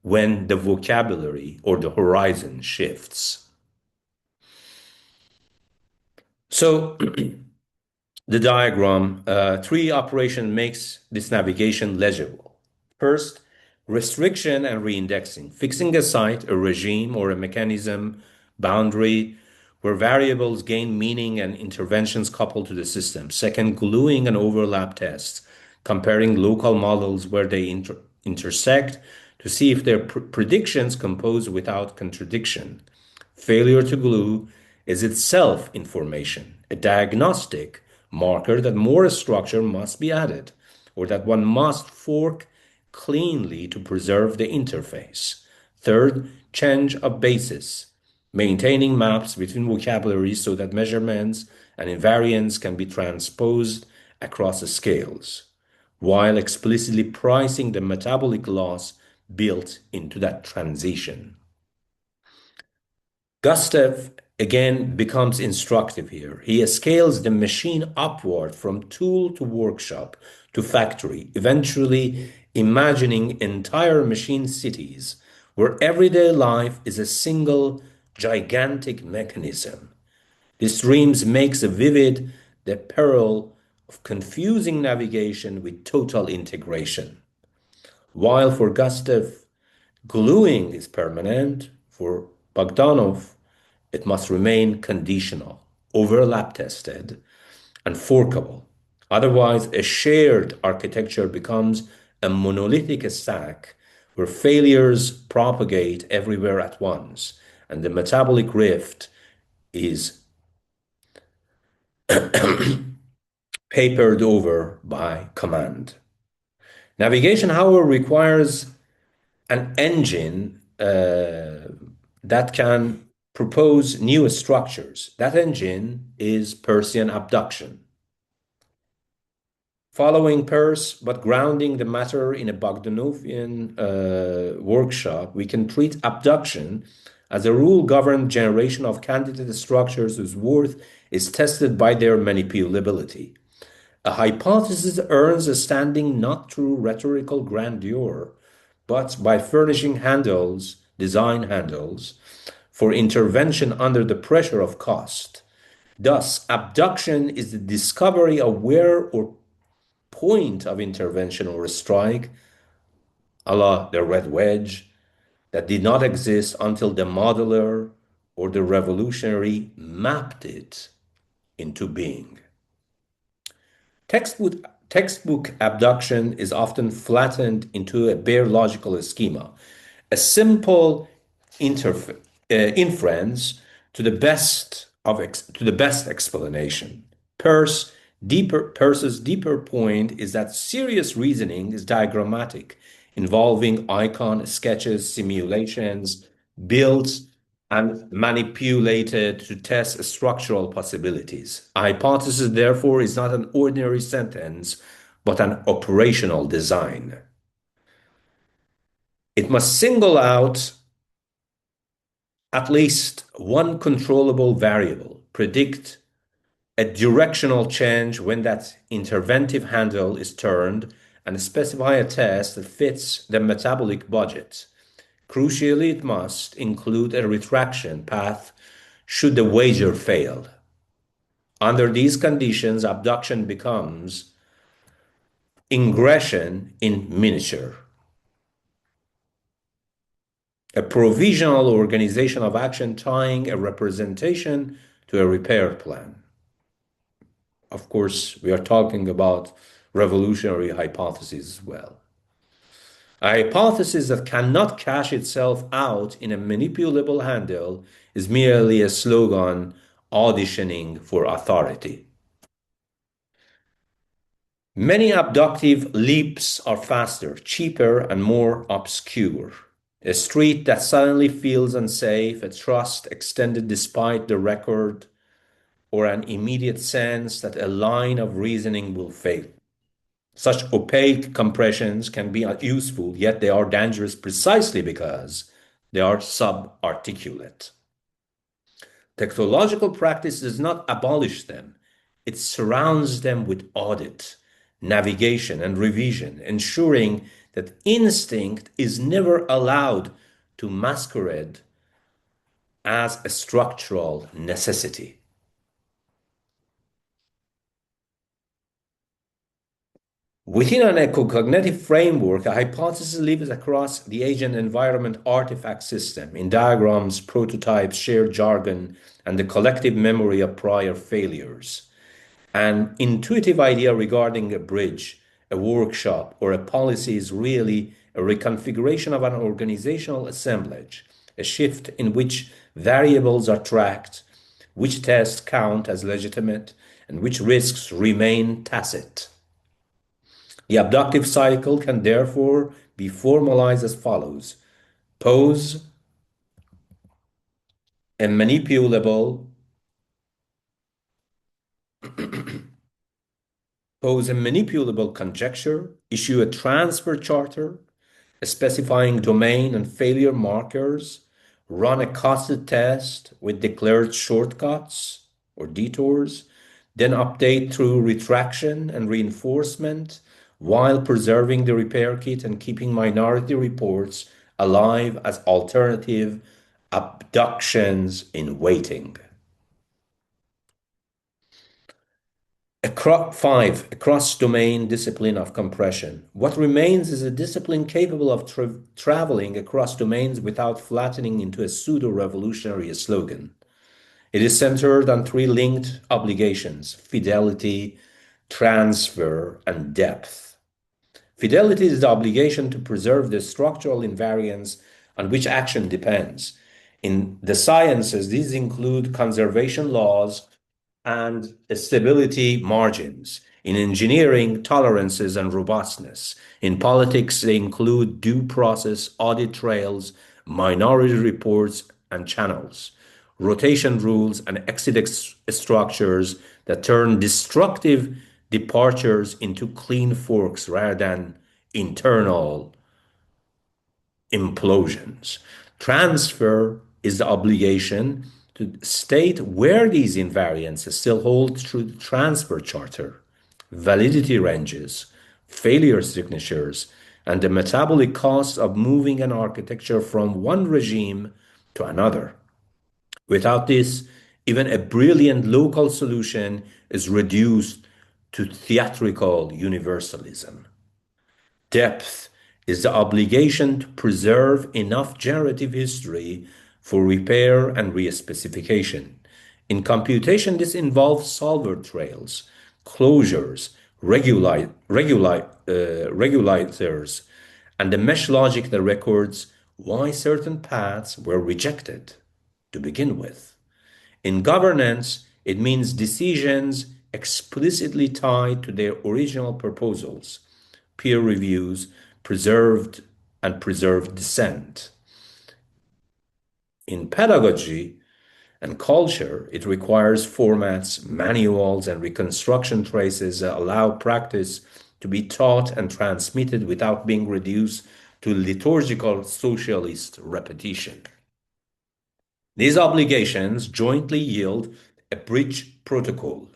when the vocabulary or the horizon shifts. So the diagram, tree operation makes this navigation legible. First, restriction and reindexing, fixing a site, a regime, or a mechanism boundary where variables gain meaning and interventions coupled to the system. Second, gluing and overlap tests, comparing local models where they intersect to see if their predictions compose without contradiction. Failure to glue is itself information, a diagnostic marker that more structure must be added, or that one must fork cleanly to preserve the interface. Third, change of basis, maintaining maps between vocabularies so that measurements and invariants can be transposed across the scales, while explicitly pricing the metabolic loss built into that transition. Gustav again becomes instructive here. He scales the machine upward from tool to workshop to factory, eventually imagining entire machine cities where everyday life is a single gigantic mechanism. This dreams makes vivid the peril of confusing navigation with total integration. While for Gustav, gluing is permanent, for Bogdanov, it must remain conditional, overlap tested, and forkable. Otherwise, a shared architecture becomes a monolithic stack where failures propagate everywhere at once, and the metabolic rift is papered over by command. Navigation, however, requires an engine that can propose new structures. That engine is Peircean abduction. Following Peirce, but grounding the matter in a Bogdanovian workshop, we can treat abduction as a rule-governed generation of candidate structures whose worth is tested by their manipulability. A hypothesis earns a standing not through rhetorical grandeur, but by furnishing handles, design handles, for intervention under the pressure of cost. Thus, abduction is the discovery of where or point of intervention or strike, a la the red wedge, that did not exist until the modeler or the revolutionary mapped it into being. Textbook abduction is often flattened into a bare logical schema, a simple inference to the best explanation. Peirce's deeper point is that serious reasoning is diagrammatic, involving icon sketches, simulations, built and manipulated to test structural possibilities. A hypothesis, therefore, is not an ordinary sentence, but an operational design. It must single out at least one controllable variable, predict a directional change when that interventive handle is turned, and specify a test that fits the metabolic budget. Crucially, it must include a retraction path should the wager fail. Under these conditions, abduction becomes ingression in miniature, a provisional organization of action tying a representation to a repair plan. Of course, we are talking about revolutionary hypotheses as well. A hypothesis that cannot cash itself out in a manipulable handle is merely a slogan auditioning for authority. Many abductive leaps are faster, cheaper, and more obscure. A street that suddenly feels unsafe, a trust extended despite the record, or an immediate sense that a line of reasoning will fail. Such opaque compressions can be useful, yet they are dangerous precisely because they are subarticulate. Tektological practice does not abolish them. It surrounds them with audit, navigation, and revision, ensuring that instinct is never allowed to masquerade as a structural necessity. Within an ecocognitive framework, a hypothesis lives across the agent-environment artifact system in diagrams, prototypes, shared jargon, and the collective memory of prior failures. An intuitive idea regarding a bridge, a workshop, or a policy is really a reconfiguration of an organizational assemblage, a shift in which variables are tracked, which tests count as legitimate, and which risks remain tacit. The abductive cycle can therefore be formalized as follows. Pose a manipulable conjecture, issue a transfer charter, specifying domain and failure markers, run a costed test with declared shortcuts or detours, then update through retraction and reinforcement while preserving the repair kit and keeping minority reports alive as alternative abductions in waiting. A cross-domain discipline of compression. What remains is a discipline capable of traveling across domains without flattening into a pseudo-revolutionary slogan. It is centered on three linked obligations: fidelity, transfer, and depth. Fidelity is the obligation to preserve the structural invariance on which action depends. In the sciences, these include conservation laws and stability margins. In engineering, tolerances and robustness. In politics, they include due process, audit trails, minority reports, and channels, rotation rules, and exit structures that turn destructive departures into clean forks rather than internal implosions. Transfer is the obligation to state where these invariances still hold through the transfer charter, validity ranges, failure signatures, and the metabolic costs of moving an architecture from one regime to another. Without this, even a brilliant local solution is reduced to theatrical universalism. Depth is the obligation to preserve enough generative history for repair and re-specification. In computation, this involves solver trails, closures, regulators, and the mesh logic that records why certain paths were rejected to begin with. In governance, it means decisions explicitly tied to their original proposals, peer reviews, preserved dissent. In pedagogy and culture, it requires formats, manuals, and reconstruction traces that allow practice to be taught and transmitted without being reduced to liturgical socialist repetition. These obligations jointly yield a bridge protocol.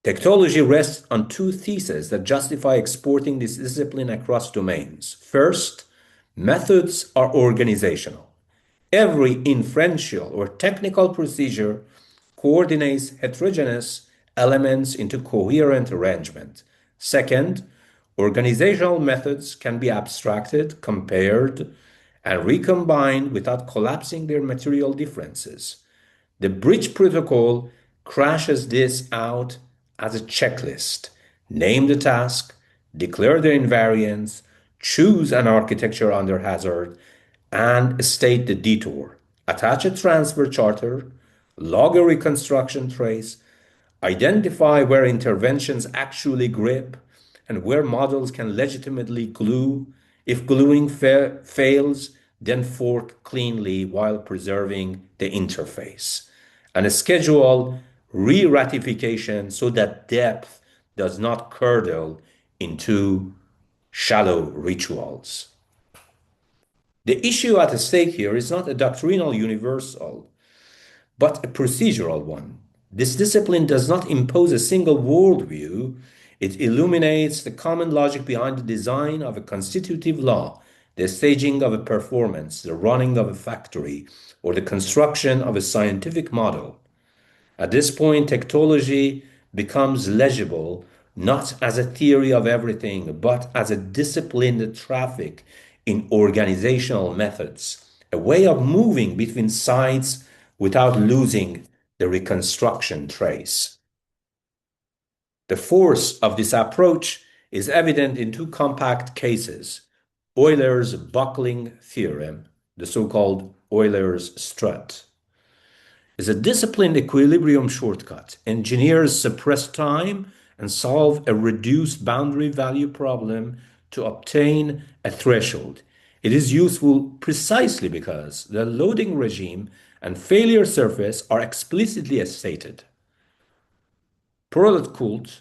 Tektology rests on two theses that justify exporting this discipline across domains. First, methods are organizational. Every inferential or technical procedure coordinates heterogeneous elements into coherent arrangement. Second, organizational methods can be abstracted, compared, and recombined without collapsing their material differences. The bridge protocol crashes this out as a checklist. Name the task, declare the invariance, choose an architecture under hazard, and state the detour. Attach a transfer charter, log a reconstruction trace, identify where interventions actually grip, and where models can legitimately glue. If gluing fails, then fork cleanly while preserving the interface. And schedule re-ratification so that depth does not curdle into shallow rituals. The issue at stake here is not a doctrinal universal, but a procedural one. This discipline does not impose a single worldview. It illuminates the common logic behind the design of a constitutive law, the staging of a performance, the running of a factory, or the construction of a scientific model. At this point, tektology becomes legible not as a theory of everything, but as a disciplined traffic in organizational methods, a way of moving between sites without losing the reconstruction trace. The force of this approach is evident in two compact cases: Euler's buckling theorem, the so-called Euler's strut, is a disciplined equilibrium shortcut. Engineers suppress time and solve a reduced boundary value problem to obtain a threshold. It is useful precisely because the loading regime and failure surface are explicitly stated. Product cult,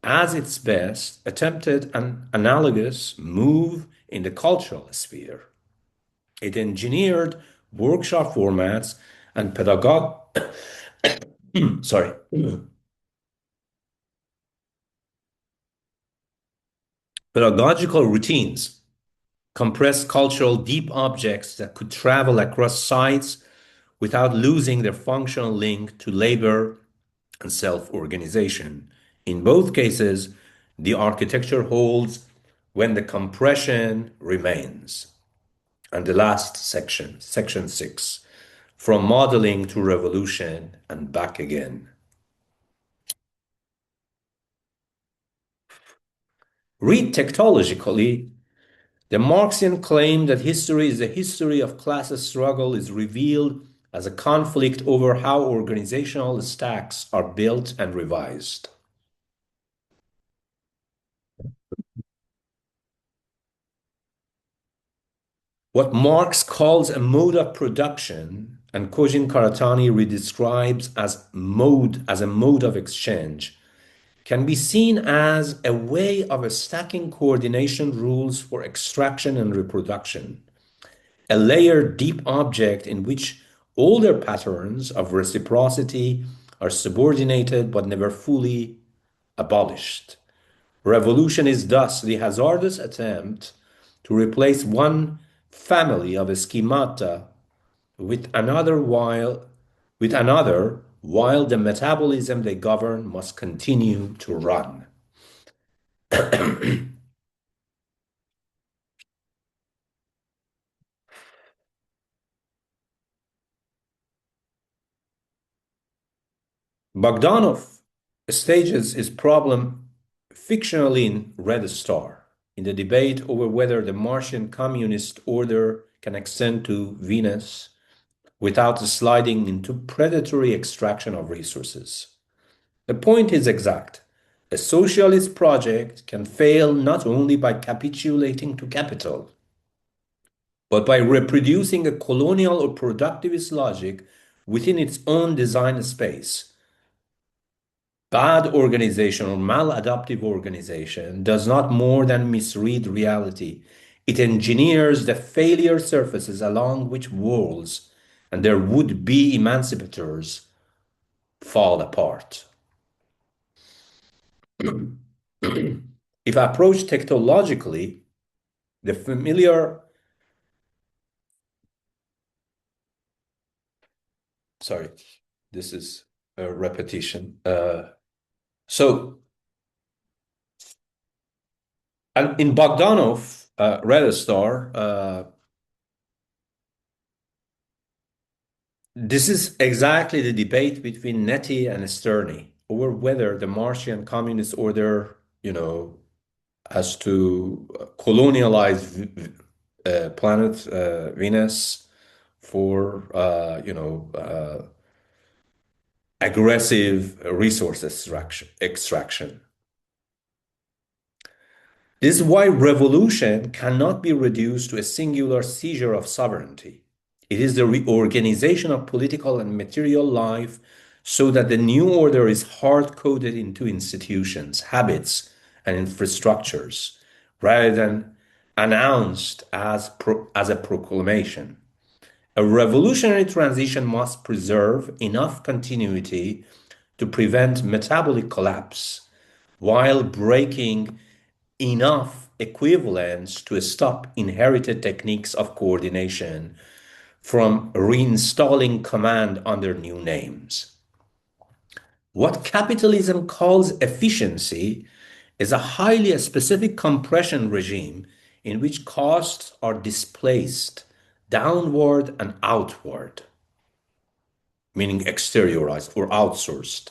as its best, attempted an analogous move in the cultural sphere. It engineered workshop formats and sorry, pedagogical routines, compressed cultural deep objects that could travel across sites without losing their functional link to labor and self-organization. In both cases, the architecture holds when the compression remains. And the last section, section 6, from modeling to revolution and back again. Read tektologically, the Marxian claim that history is a history of class struggle is revealed as a conflict over how organizational stacks are built and revised. What Marx calls a mode of production and Kojin Karatani redescribes as a mode of exchange can be seen as a way of stacking coordination rules for extraction and reproduction, a layered deep object in which older patterns of reciprocity are subordinated but never fully abolished. Revolution is thus the hazardous attempt to replace one family of schemata with another while the metabolism they govern must continue to run. Bogdanov stages his problem fictionally in Red Star, in the debate over whether the Martian communist order can extend to Venus without sliding into predatory extraction of resources. The point is exact. A socialist project can fail not only by capitulating to capital, but by reproducing a colonial or productivist logic within its own design space. Bad organization or maladaptive organization does not more than misread reality. It engineers the failure surfaces along which walls and their would-be emancipators fall apart. If approached tektologically, the familiar, sorry, this is a repetition. So in Bogdanov, Red Star, this is exactly the debate between Nettie and Sterny over whether the Martian communist order, has to colonialize planet Venus for, aggressive resource extraction. This is why revolution cannot be reduced to a singular seizure of sovereignty. It is the reorganization of political and material life so that the new order is hard-coded into institutions, habits, and infrastructures, rather than announced as a proclamation. A revolutionary transition must preserve enough continuity to prevent metabolic collapse while breaking enough equivalence to stop inherited techniques of coordination from reinstalling command under new names. What capitalism calls efficiency is a highly specific compression regime in which costs are displaced downward and outward, meaning exteriorized or outsourced.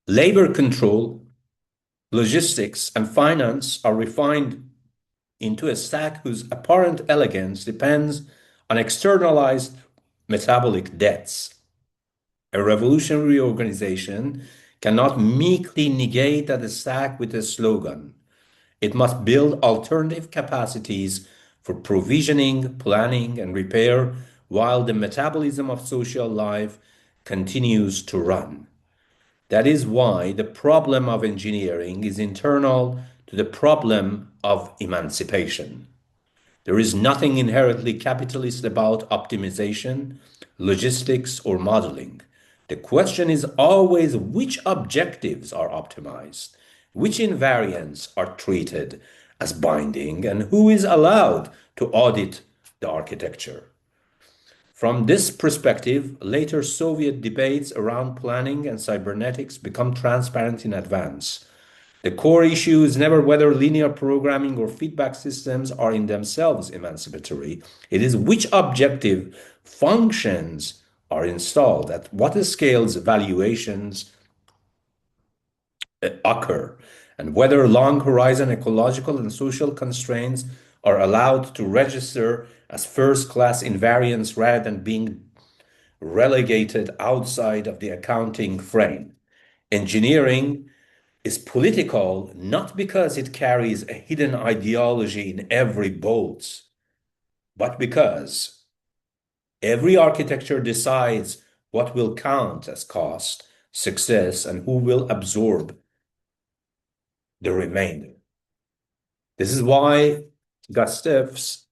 Labor control, logistics, and finance are refined into a stack whose apparent elegance depends on externalized metabolic debts. A revolutionary organization cannot meekly negate that stack with a slogan. It must build alternative capacities for provisioning, planning, and repair while the metabolism of social life continues to run. That is why the problem of engineering is internal to the problem of emancipation. There is nothing inherently capitalist about optimization, logistics, or modeling. The question is always which objectives are optimized, which invariants are treated as binding, and who is allowed to audit the architecture. From this perspective, later Soviet debates around planning and cybernetics become transparent in advance. The core issue is never whether linear programming or feedback systems are in themselves emancipatory. It is which objective functions are installed, at what scales valuations occur, and whether long horizon ecological and social constraints are allowed to register as first-class invariants rather than being relegated outside of the accounting frame. Engineering is political not because it carries a hidden ideology in every bolt, but because every architecture decides what will count as cost, success, and who will absorb the remainder. This is why Gustafs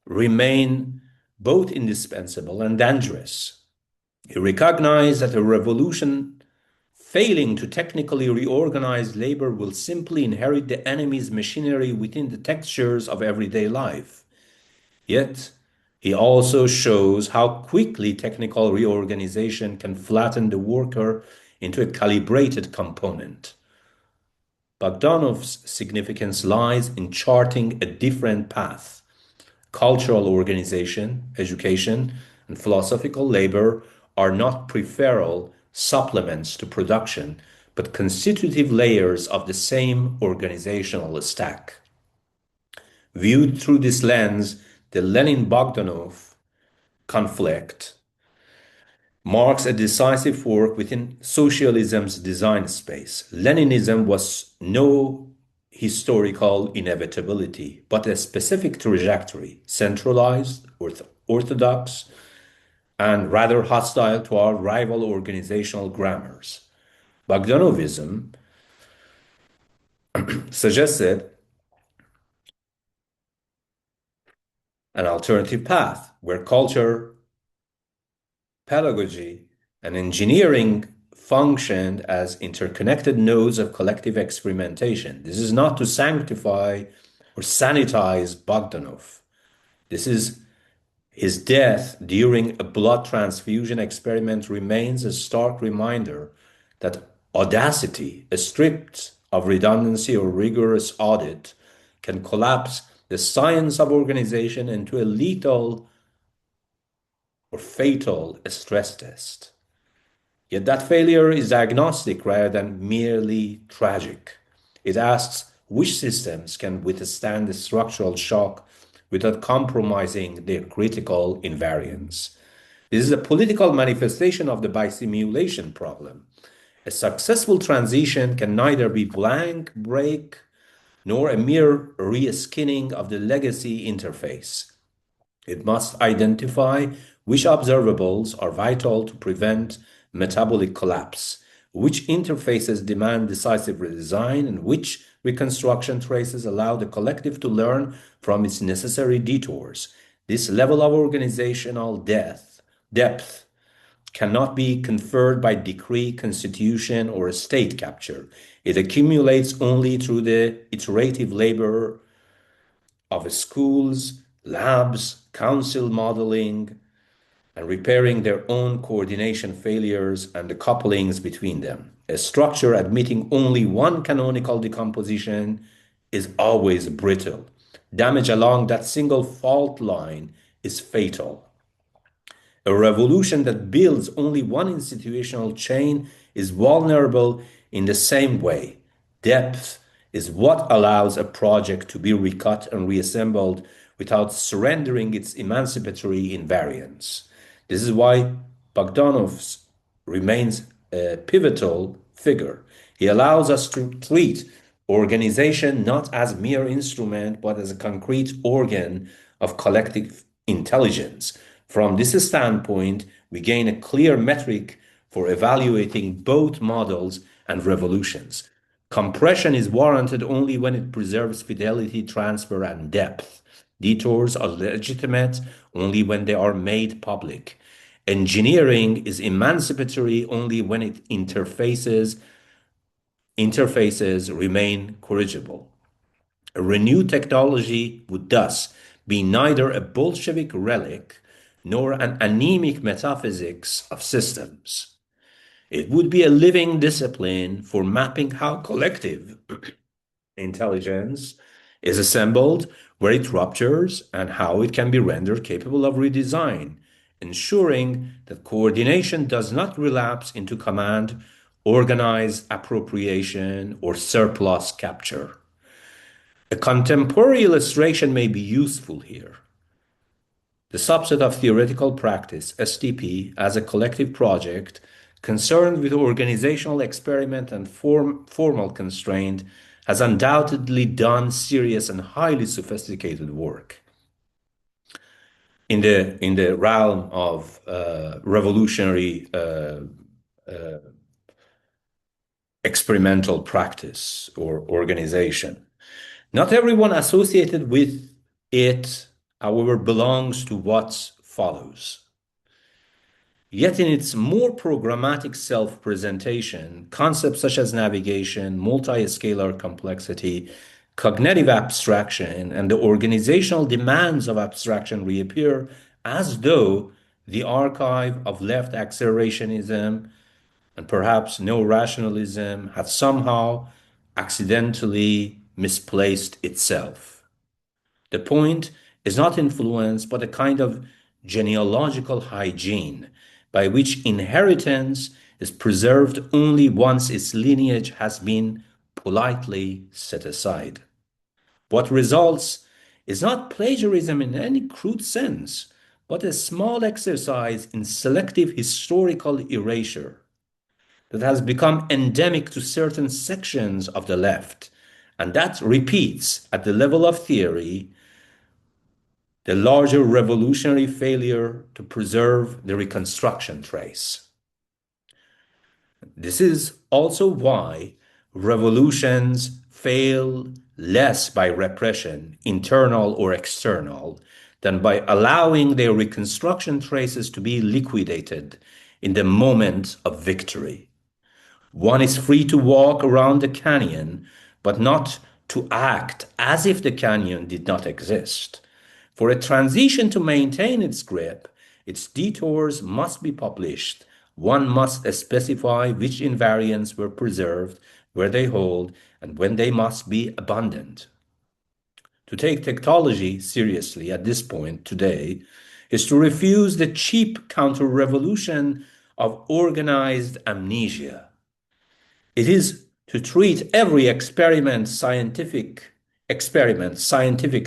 remain both indispensable and dangerous. He recognized that a revolution failing to technically reorganize labor will simply inherit the enemy's machinery within the textures of everyday life. Yet, he also shows how quickly technical reorganization can flatten the worker into a calibrated component. Bogdanov's significance lies in charting a different path. Cultural organization, education, and philosophical labor are not peripheral supplements to production, but constitutive layers of the same organizational stack. Viewed through this lens, the Lenin-Bogdanov conflict marks a decisive fork within socialism's design space. Leninism was no historical inevitability, but a specific trajectory, centralized, orthodox, and rather hostile to our rival organizational grammars. Bogdanovism suggested an alternative path where culture, pedagogy, and engineering functioned as interconnected nodes of collective experimentation. This is not to sanctify or sanitize Bogdanov. This is his death during a blood transfusion experiment remains a stark reminder that audacity, stripped of redundancy or rigorous audit, can collapse the science of organization into a lethal or fatal stress test. Yet that failure is diagnostic rather than merely tragic. It asks which systems can withstand the structural shock without compromising their critical invariance. This is a political manifestation of the bisimulation problem. A successful transition can neither be blank break nor a mere reskinning of the legacy interface. It must identify which observables are vital to prevent metabolic collapse, which interfaces demand decisive redesign, and which reconstruction traces allow the collective to learn from its necessary detours. This level of organizational depth cannot be conferred by decree, constitution, or state capture. It accumulates only through the iterative labor of schools, labs, council modeling, and repairing their own coordination failures and the couplings between them. A structure admitting only one canonical decomposition is always brittle. Damage along that single fault line is fatal. A revolution that builds only one institutional chain is vulnerable in the same way. Depth is what allows a project to be recut and reassembled without surrendering its emancipatory invariance. This is why Bogdanov remains a pivotal figure. He allows us to treat organization not as mere instrument, but as a concrete organ of collective intelligence. From this standpoint, we gain a clear metric for evaluating both models and revolutions. Compression is warranted only when it preserves fidelity, transfer, and depth. Detours are legitimate only when they are made public. Engineering is emancipatory only when its interfaces remain corrigible. A renewed technology would thus be neither a Bolshevik relic nor an anemic metaphysics of systems. It would be a living discipline for mapping how collective intelligence is assembled, where it ruptures, and how it can be rendered capable of redesign, ensuring that coordination does not relapse into command, organized appropriation, or surplus capture. A contemporary illustration may be useful here. The subset of theoretical practice, STP, as a collective project concerned with organizational experiment and formal constraint, has undoubtedly done serious and highly sophisticated work in the realm of revolutionary experimental practice or organization. Not everyone associated with it, however, belongs to what follows. Yet in its more programmatic self-presentation, concepts such as navigation, multi-scalar complexity, cognitive abstraction, and the organizational demands of abstraction reappear as though the archive of left accelerationism and perhaps neo-rationalism had somehow accidentally misplaced itself. The point is not influence, but a kind of genealogical hygiene by which inheritance is preserved only once its lineage has been politely set aside. What results is not plagiarism in any crude sense, but a small exercise in selective historical erasure that has become endemic to certain sections of the left, and that repeats at the level of theory the larger revolutionary failure to preserve the reconstruction trace. This is also why revolutions fail less by repression, internal or external, than by allowing their reconstruction traces to be liquidated in the moment of victory. One is free to walk around the canyon, but not to act as if the canyon did not exist. For a transition to maintain its grip, its detours must be published. One must specify which invariants were preserved, where they hold, and when they must be abandoned. To take tektology seriously at this point today is to refuse the cheap counter-revolution of organized amnesia. It is to treat every scientific,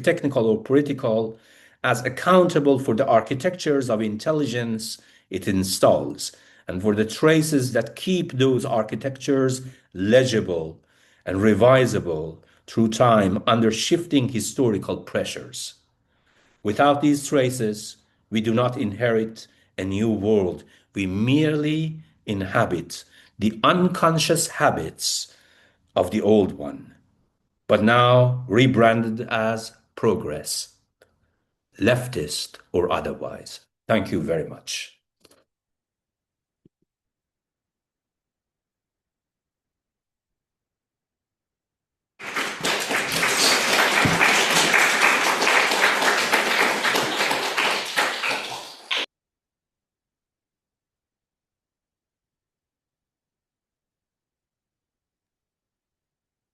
technical, or political, as accountable for the architectures of intelligence it installs and for the traces that keep those architectures legible and revisable through time under shifting historical pressures. Without these traces, we do not inherit a new world. We merely inhabit the unconscious habits of the old one, but now rebranded as progress, leftist or otherwise. Thank you very much.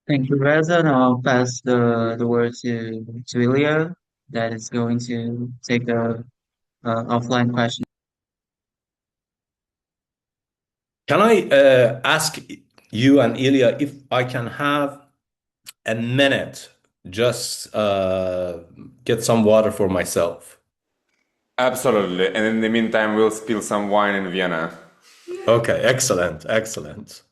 Thank you, Reza. Now I'll pass the word to Ilya, that is going to take the offline question. Can I ask you and Ilya if I can have a minute just get some water for myself? Absolutely. And in the meantime, we'll spill some wine in Vienna. Okay, excellent, excellent.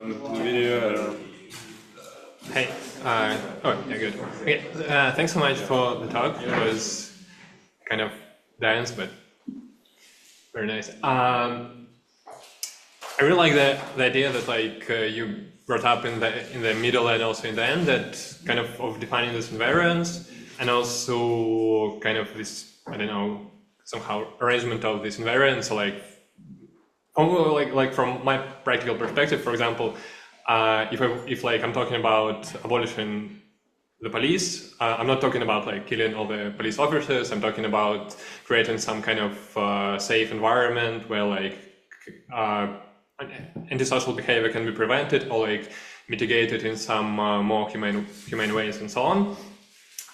The video, I don't know. Hey, oh, yeah, good. Okay, thanks so much for the talk. It was kind of dense, but very nice. I really like the idea that like you brought up in the middle and also in the end, that kind of defining this invariance, and also kind of this, I don't know, somehow arrangement of this invariance, like from my practical perspective, for example, if like I'm talking about abolishing the police, I'm not talking about like killing all the police officers. I'm talking about creating some kind of safe environment where like antisocial behavior can be prevented or like mitigated in some more humane ways and so on.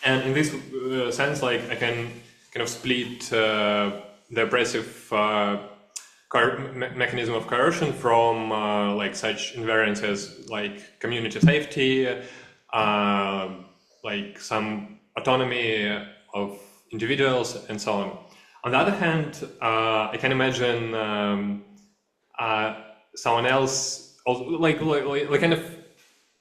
And in this sense, like I can kind of split the oppressive mechanism of coercion from like such invariances like community safety, like some autonomy of individuals and so on. On the other hand, I can imagine someone else, like kind of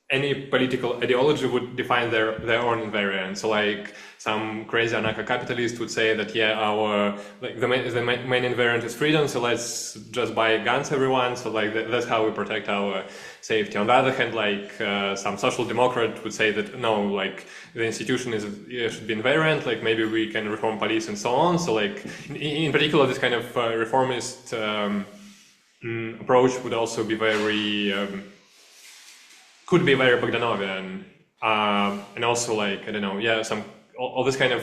any political ideology would define their own invariance. So like some crazy anarcho-capitalist would say that our like the main invariant is freedom, so let's just buy guns everyone, so like that's how we protect our safety. On the other hand, like some social democrat would say that no, like the institution should be invariant, like maybe we can reform police and so on. So like in particular this kind of reformist approach would also be could be very Bogdanovian, and also like, I don't know, some all this kind of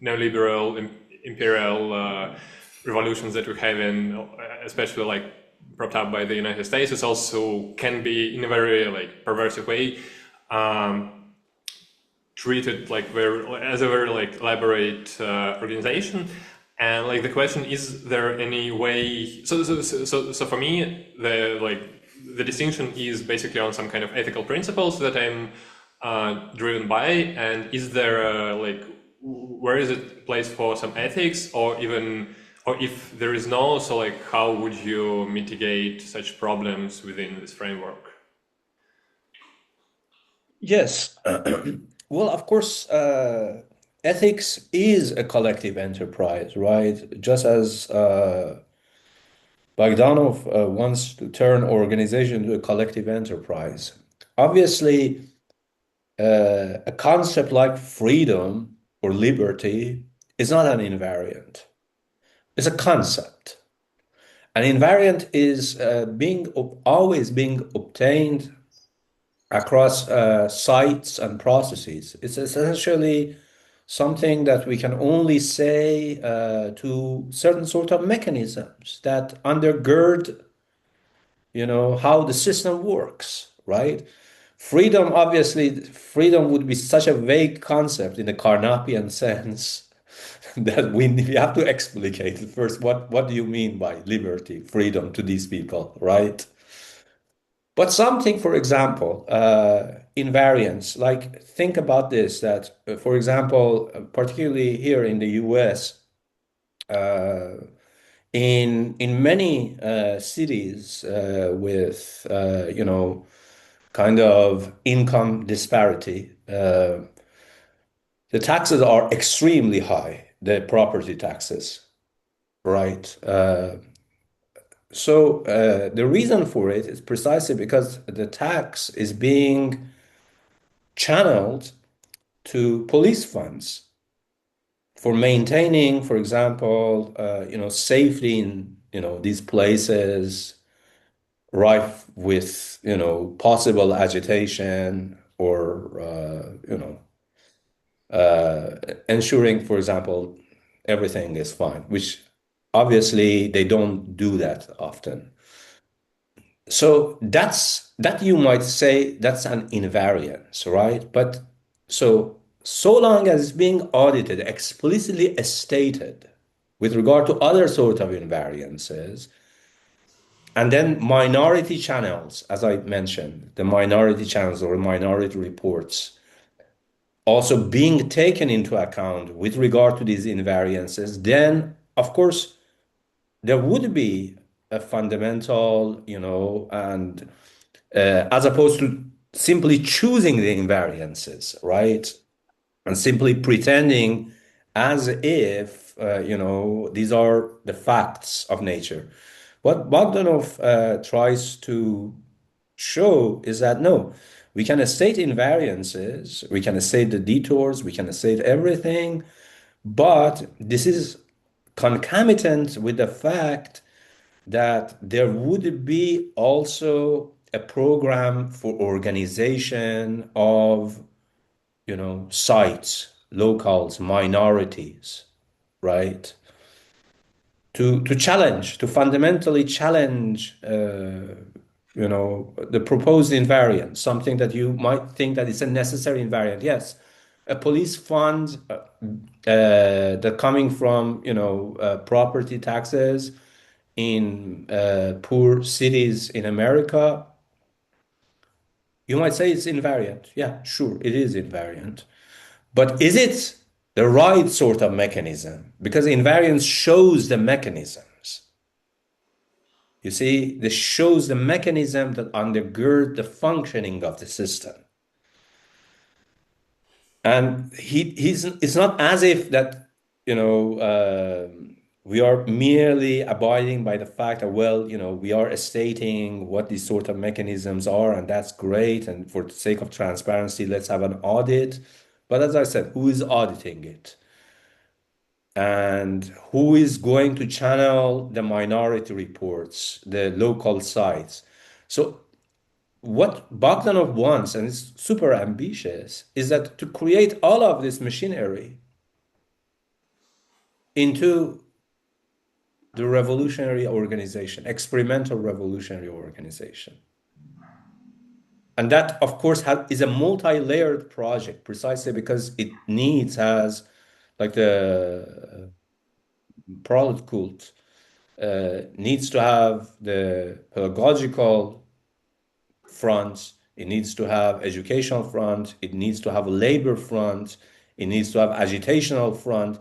neoliberal imperial revolutions that we have in, especially like propped up by the United States, is also can be in a very like perversive way treated like as a very like elaborate organization. And like the question is there any way? So for me, the distinction is basically on some kind of ethical principles that I'm driven by, and is there where is it placed for some ethics, or if there is no, so like how would you mitigate such problems within this framework? Yes. Well, of course, ethics is a collective enterprise, right? Just as Bogdanov wants to turn organization to a collective enterprise. Obviously, a concept like freedom or liberty is not an invariant. It's a concept. An invariant is always being obtained across sites and processes. It's essentially something that we can only say to certain sort of mechanisms that undergird, how the system works, right? Freedom, obviously, freedom would be such a vague concept in the Carnapian sense that we have to explicate it first. What do you mean by liberty, freedom to these people, right? But something, for example, invariance, like think about this, that, for example, particularly here in the US, in many cities with, kind of income disparity, the taxes are extremely high, the property taxes, right? So the reason for it is precisely because the tax is being channeled to police funds for maintaining, for example, safety in, these places rife with, possible agitation, or, ensuring, for example, everything is fine, which obviously they don't do that often. So that you might say that's an invariance, right? But so long as it's being audited, explicitly stated with regard to other sort of invariances, and then minority channels, as I mentioned, the minority channels or minority reports also being taken into account with regard to these invariances, then of course there would be a fundamental, and as opposed to simply choosing the invariances, right? And simply pretending as if these are the facts of nature. What Bogdanov tries to show is that no, we can state invariances, we can state the detours, we can state everything, but this is concomitant with the fact that there would be also a program for organization of, sites, locals, minorities, right? To challenge, to fundamentally challenge, the proposed invariant, something that you might think that it's a necessary invariant. Yes, a police fund that coming from, property taxes in poor cities in America, you might say it's invariant. Yeah, sure, it is invariant. But is it the right sort of mechanism? Because invariance shows the mechanisms. You see, this shows the mechanism that undergird the functioning of the system. And it's not as if that, we are merely abiding by the fact that, well, we are stating what these sort of mechanisms are, and that's great. And for the sake of transparency, let's have an audit. But as I said, who is auditing it? And who is going to channel the minority reports, the local sites? So what Bogdanov wants, and it's super ambitious, is that to create all of this machinery into the revolutionary organization, experimental revolutionary organization. And that, of course, is a multi-layered project, precisely because it has like the prolet cult, needs to have the pedagogical front, it needs to have educational front, it needs to have a labor front, it needs to have agitational front.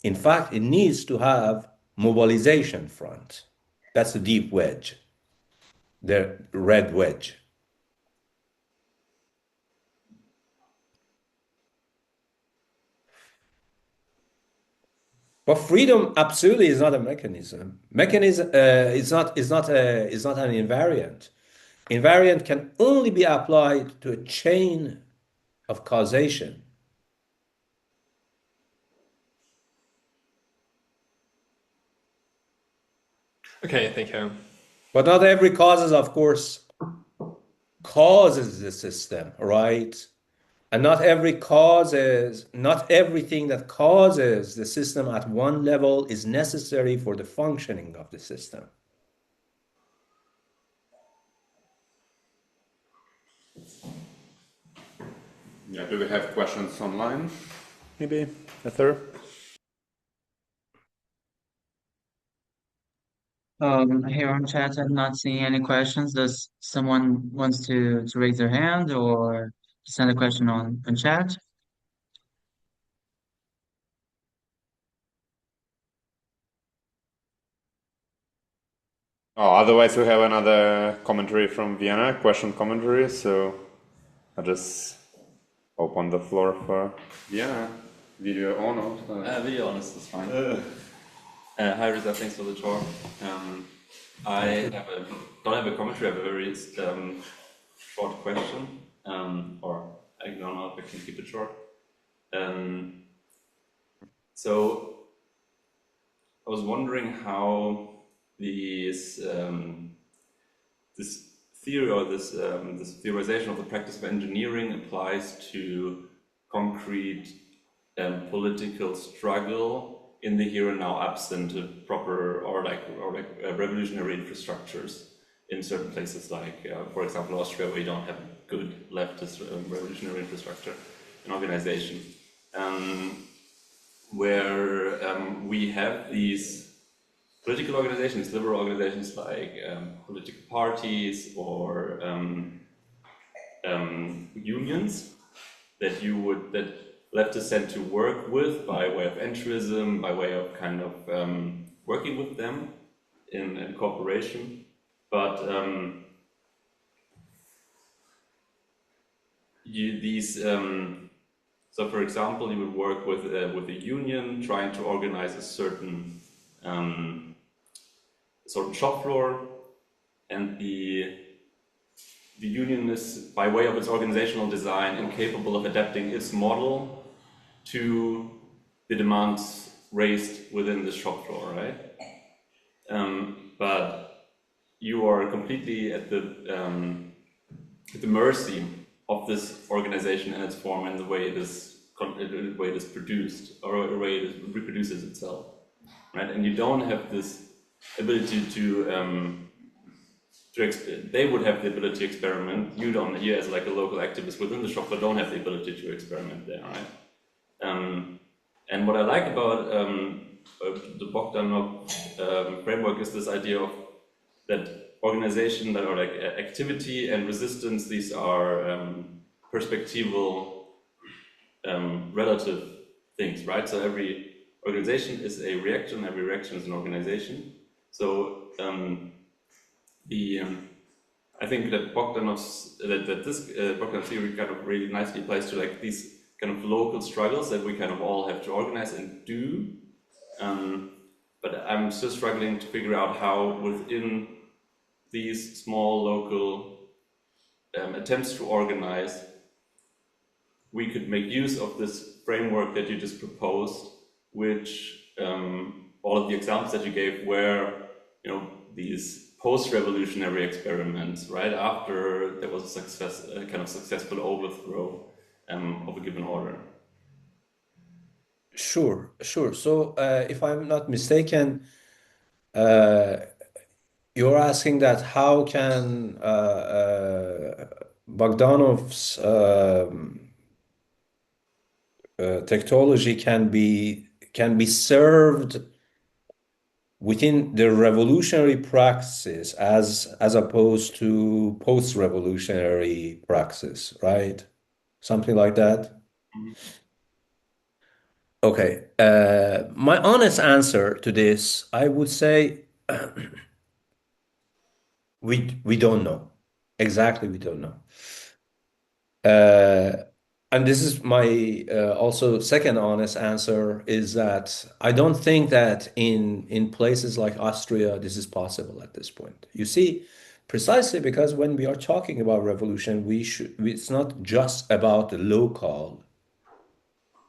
In fact, it needs to have mobilization front. That's the deep wedge, the red wedge. But freedom absolutely is not a mechanism. Mechanism is not an invariant. Invariant can only be applied to a chain of causation. Okay, thank you. But not every causes, of course, causes the system, right? And not everything that causes the system at one level is necessary for the functioning of the system. Yeah, do we have questions online? Maybe a third? Here on chat, I'm not seeing any questions. Does someone wants to raise their hand or send a question on chat? Oh, otherwise we have another commentary from Vienna, question commentary, so I'll just open the floor for Vienna. Video on or? Video on is fine. Hi Reza, thanks for the talk. I don't have a commentary, I have a very short question, or I don't know if I can keep it short. So I was wondering how this theory or this theorization of the practice of engineering applies to concrete political struggle in the here and now, absent of proper or revolutionary infrastructures in certain places, like for example Austria, where you don't have good leftist revolutionary infrastructure and organization, where we have these political organizations, liberal organizations like political parties or unions that leftists tend to work with by way of entrism, by way of kind of working with them in cooperation. But these So, for example, you would work with a union trying to organize a certain shop floor, and the union is, by way of its organizational design, incapable of adapting its model to the demands raised within the shop floor, right? But you are completely at the mercy of this organization and its form and the way it is produced, or the way it reproduces itself, right? And you don't have this ability they would have the ability to experiment. You don't. You, as like a local activist within the shop floor, don't have the ability to experiment there, right? And what I like about the Bogdanov framework is this idea of that organization, that, or like activity and resistance. These are perspectival, relative things, right? So every organization is a reaction. Every reaction is an organization. So I think that Bogdanov's Bogdanov theory kind of really nicely applies to like these kind of local struggles that we kind of all have to organize and do. But I'm still struggling to figure out how within these small local attempts to organize, we could make use of this framework that you just proposed, which all of the examples that you gave were, these post-revolutionary experiments, right after there was a kind of successful overthrow of a given order. Sure. So, if I'm not mistaken, you're asking that how can Bogdanov's technology can be served within the revolutionary praxis as opposed to post-revolutionary praxis, right? Something like that. Okay. My honest answer to this, I would say we don't know. Exactly, we don't know. And this is my also second honest answer is that I don't think that in places like Austria this is possible at this point. You see, precisely because when we are talking about revolution, it's not just about the local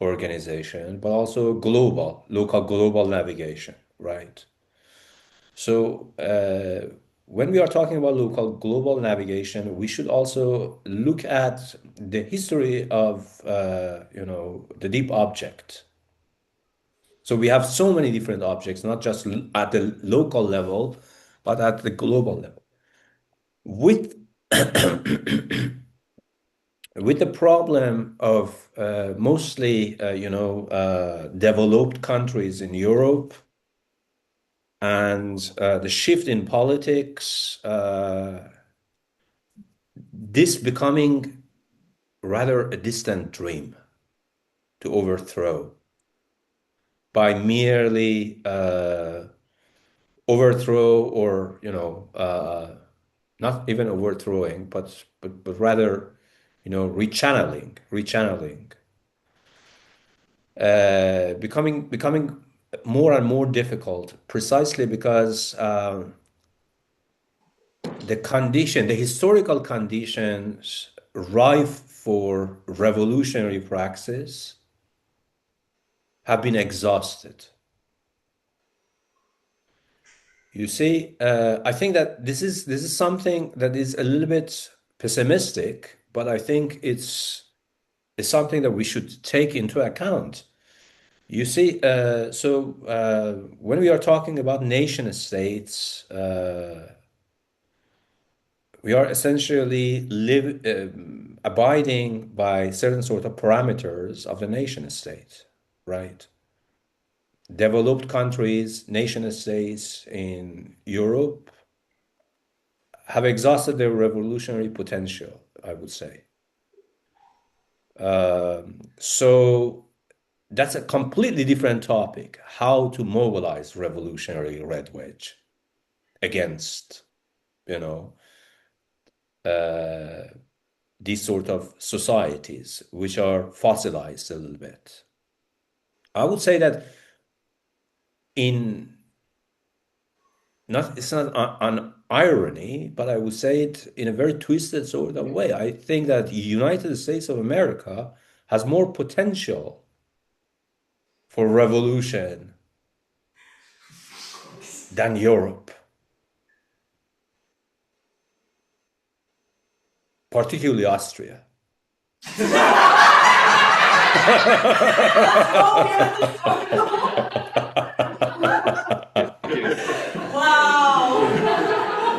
organization, but also global navigation, right? So when we are talking about local global navigation, we should also look at the history of the deep object. So we have so many different objects, not just at the local level, but at the global level. With with the problem of mostly developed countries in Europe and the shift in politics, this becoming rather a distant dream to overthrow by merely overthrow, or not even overthrowing, but rather rechanneling, becoming more and more difficult, precisely because the historical conditions rife for revolutionary praxis have been exhausted. You see, I think that this is something that is a little bit pessimistic, but I think it's something that we should take into account. You see, when we are talking about nation states, we are essentially abiding by certain sort of parameters of the nation state, right? Developed countries, nation states in Europe have exhausted their revolutionary potential, I would say. So that's a completely different topic, how to mobilize revolutionary red wedge against, these sort of societies, which are fossilized a little bit. I would say that it's not an irony, but I would say it in a very twisted sort of way. I think that the United States of America has more potential for revolution than Europe, particularly Austria. Wow!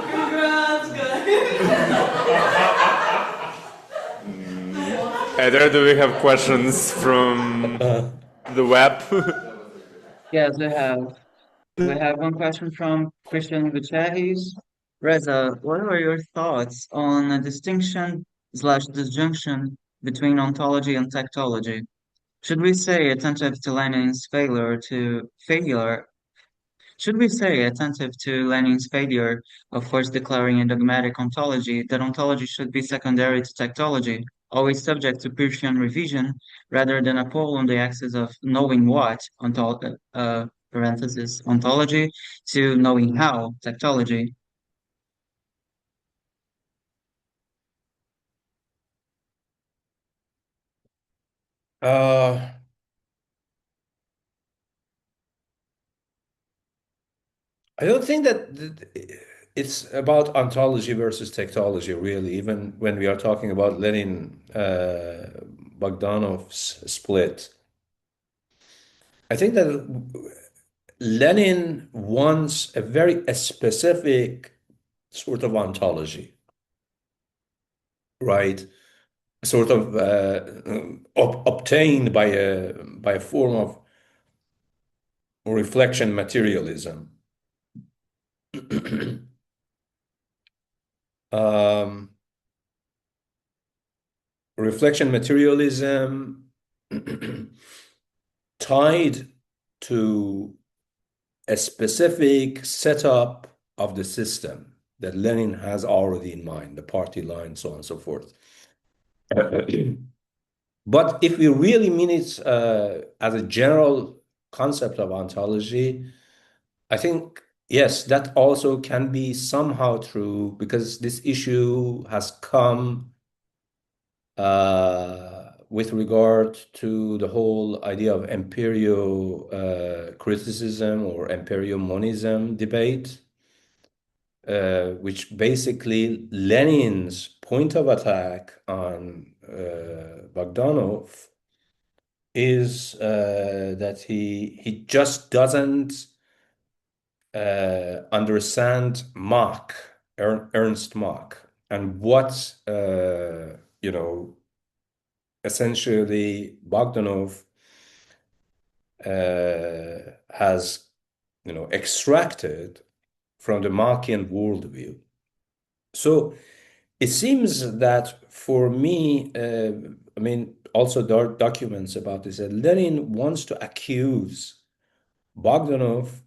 Congrats, guys! Either do we have questions from the web? Yes, we have. We have one question from Christian Gutierrez. Reza, what are your thoughts on a distinction slash disjunction between ontology and tektology? Should we say attentive to Lenin's failure should we say, attentive to Lenin's failure of first declaring a dogmatic ontology, that ontology should be secondary to tektology, always subject to Peircean revision, rather than a pole on the axis of knowing what, parenthesis, ontology, to knowing how, tektology? I don't think that it's about ontology versus tektology, really, even when we are talking about Lenin Bogdanov's split. I think that Lenin wants a very specific sort of ontology, right? Sort of obtained by a form of reflection materialism. Reflection materialism tied to a specific setup of the system that Lenin has already in mind, the party line, so on and so forth. But if we really mean it as a general concept of ontology, I think, yes, that also can be somehow true, because this issue has come with regard to the whole idea of empirio-criticism or empirio-monism debate, which basically Lenin's point of attack on Bogdanov is that he just doesn't understand Mach, Ernst Mach, and what essentially Bogdanov has extracted from the Machian worldview. So it seems that for me, also there are documents about this, that Lenin wants to accuse Bogdanov's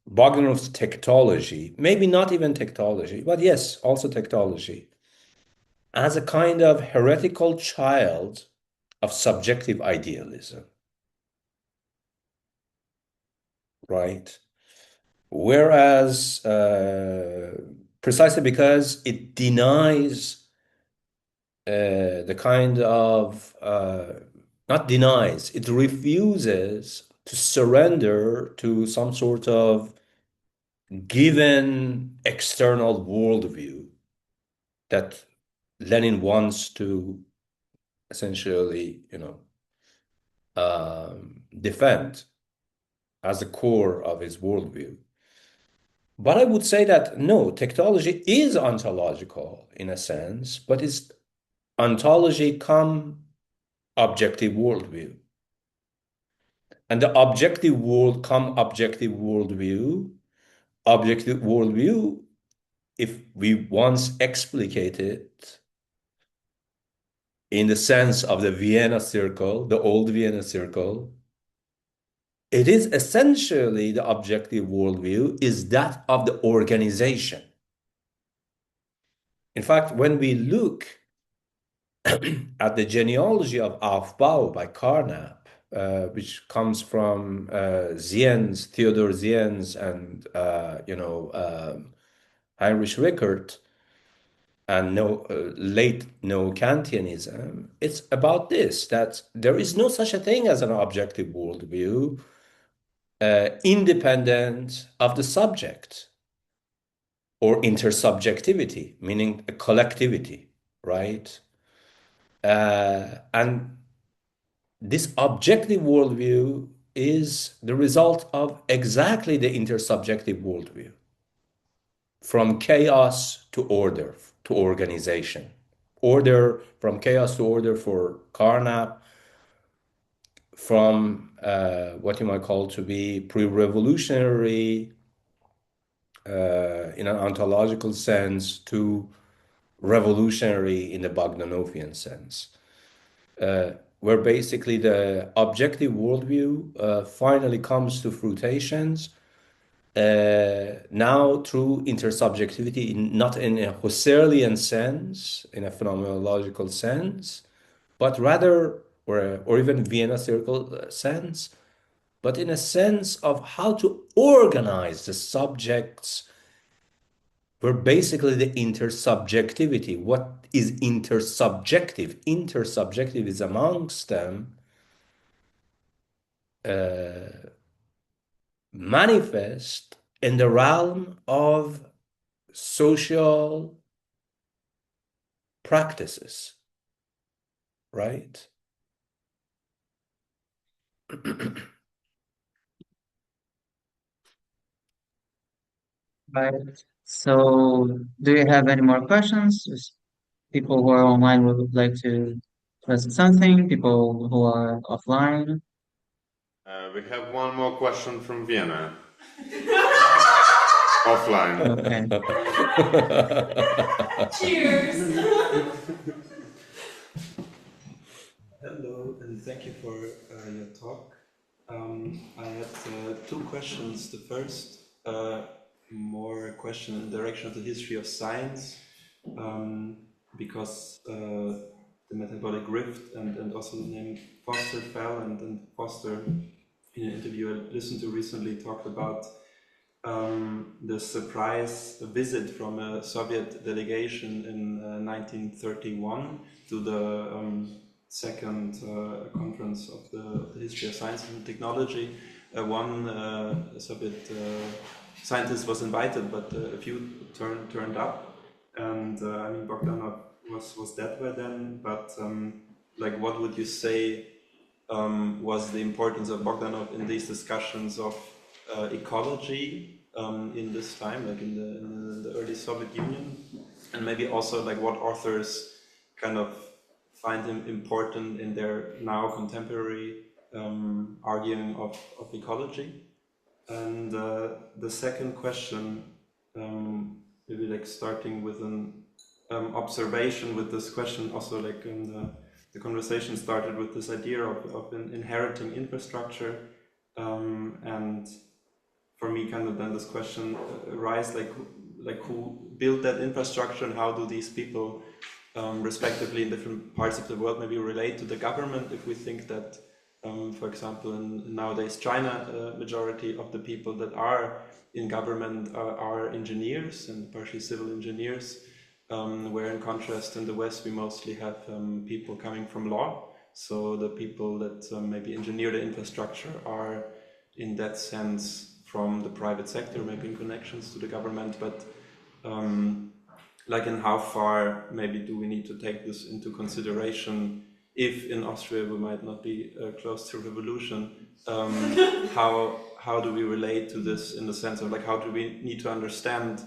tektology, maybe not even tektology, but yes, also tektology, as a kind of heretical child of subjective idealism, right? Whereas, precisely because it denies the kind of, not denies, it refuses to surrender to some sort of given external worldview that Lenin wants to essentially, defend as the core of his worldview. But I would say that no, tektology is ontological in a sense, but it's ontology come objective worldview. And the objective worldview, if we once explicate it in the sense of the Vienna circle, the old Vienna circle, it is essentially the objective worldview is that of the organization. In fact, when we look at the genealogy of Aufbau by Carnap, which comes from Zienz, Theodor Zienz, and Heinrich Rickert, and late no-Kantianism, it's about this, that there is no such a thing as an objective worldview independent of the subject, or intersubjectivity, meaning a collectivity, right? And this objective worldview is the result of exactly the intersubjective worldview, from chaos to order, to organization. Order, from chaos to order for Carnap, from what you might call to be pre-revolutionary in an ontological sense to revolutionary in the Bogdanovian sense, where basically the objective worldview finally comes to fruitions now through intersubjectivity, not in a Husserlian sense, in a phenomenological sense, but rather, or even Vienna Circle sense, but in a sense of how to organize the subjects, where basically the intersubjectivity, what is intersubjective? Intersubjective is amongst them manifest in the realm of social practices, right? Right. So, do you have any more questions? Just people who are online would like to ask something. People who are offline. We have one more question from Vienna. Offline. Okay. Cheers. Hello, and thank you for your talk. I had two questions. The first, more a question in the direction of the history of science, because the metabolic rift and also the name Foster fell, and Foster, in an interview I listened to recently, talked about the surprise visit from a Soviet delegation in 1931 to the second conference of the history of science and technology. One Soviet scientist was invited, but a few turned up, and I mean, Bogdanov was dead by then. But like, what would you say was the importance of Bogdanov in these discussions of ecology in this time, like in the early Soviet Union, and maybe also like what authors kind of find him important in their now contemporary arguing of ecology. And the second question, maybe like starting with an observation with this question, also like in the conversation started with this idea of inheriting infrastructure, and for me kind of then this question arises, like who built that infrastructure, and how do these people respectively in different parts of the world maybe relate to the government? If we think that, for example, in nowadays China, majority of the people that are in government are engineers and partially civil engineers, where in contrast in the West we mostly have people coming from law. So the people that maybe engineer the infrastructure are in that sense from the private sector, maybe in connections to the government, but like in how far maybe do we need to take this into consideration if in Austria we might not be close to revolution? How do we relate to this in the sense of like how do we need to understand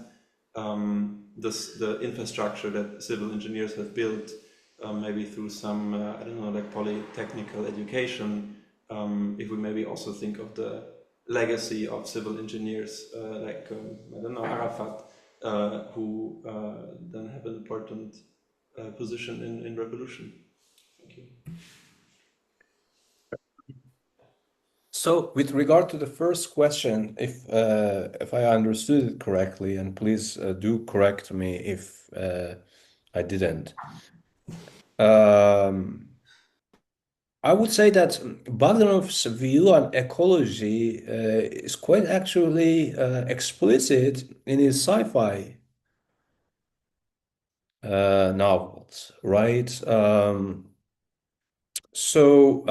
the infrastructure that civil engineers have built, maybe through some I don't know, like polytechnical education, if we maybe also think of the legacy of civil engineers like I don't know, Arafat, who then have an important position in revolution. Thank you. So, with regard to the first question, if I understood it correctly, and please do correct me if I didn't. Um, I would say that Bogdanov's view on ecology is quite actually explicit in his sci-fi novels, right? So,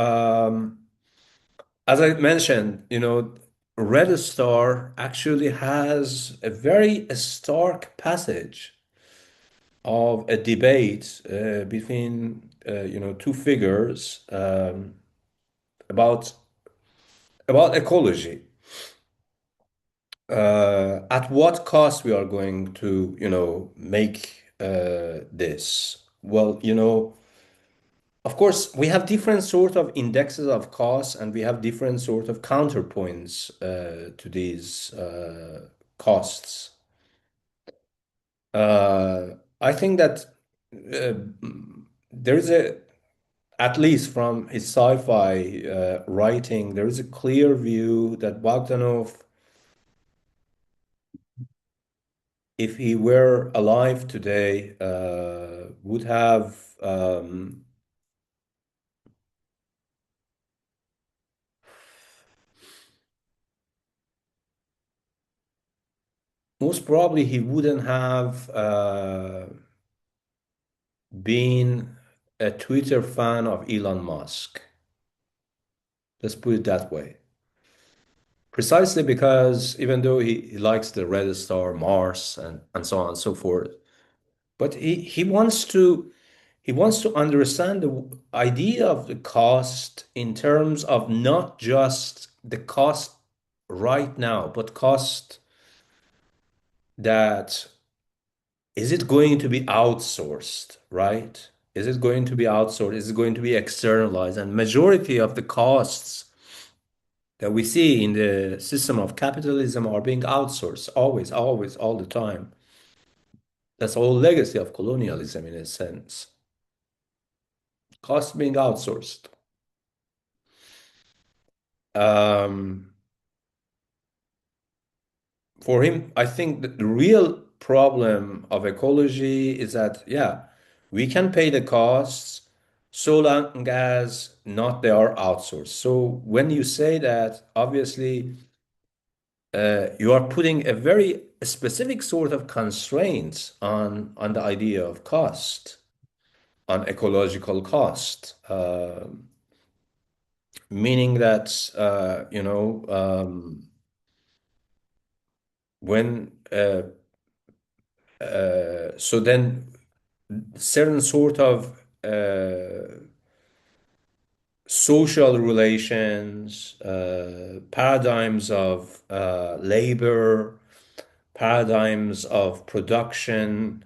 as I mentioned, Red Star actually has a very stark passage of a debate between two figures about ecology. At what cost we are going to make this? Well, of course, we have different sort of indexes of costs, and we have different sort of counterpoints to these costs. I think that uh, there is at least from his sci-fi writing, there is a clear view that Bogdanov, if he were alive today, would have most probably he wouldn't have been a Twitter fan of Elon Musk. Let's put it that way. Precisely because even though he likes the red star, Mars, and so on and so forth, but he wants to understand the idea of the cost in terms of not just the cost right now, but cost that is it going to be outsourced, right? Is it going to be outsourced? Is it going to be externalized? And majority of the costs that we see in the system of capitalism are being outsourced, always, always, all the time. That's all legacy of colonialism in a sense. Costs being outsourced. Um, for him, I think that the real problem of ecology is that, yeah, we can pay the costs so long as not they are outsourced. So when you say that, obviously, you are putting a very specific sort of constraints on the idea of cost, on ecological cost, meaning that when so then certain sort of social relations, paradigms of labor, paradigms of production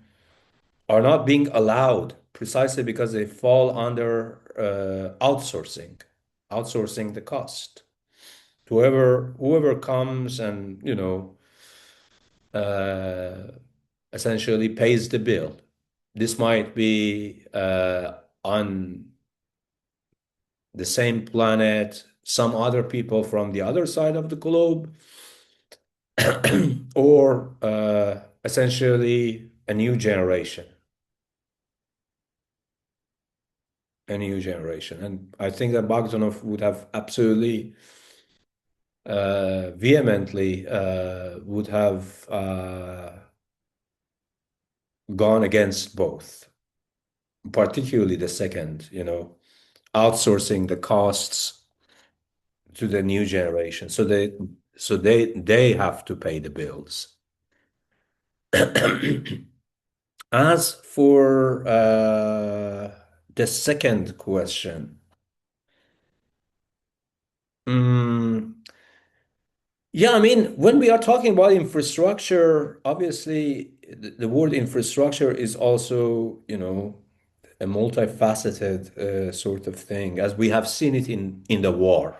are not being allowed precisely because they fall under outsourcing the cost. Whoever comes and uh, essentially pays the bill. This might be on the same planet, some other people from the other side of the globe, or essentially a new generation. A new generation. And I think that Bogdanov would have absolutely vehemently would have gone against both, particularly the second, outsourcing the costs to the new generation. So they have to pay the bills. As for the second question, yeah, I mean, when we are talking about infrastructure, obviously the word infrastructure is also, a multifaceted sort of thing, as we have seen it in the war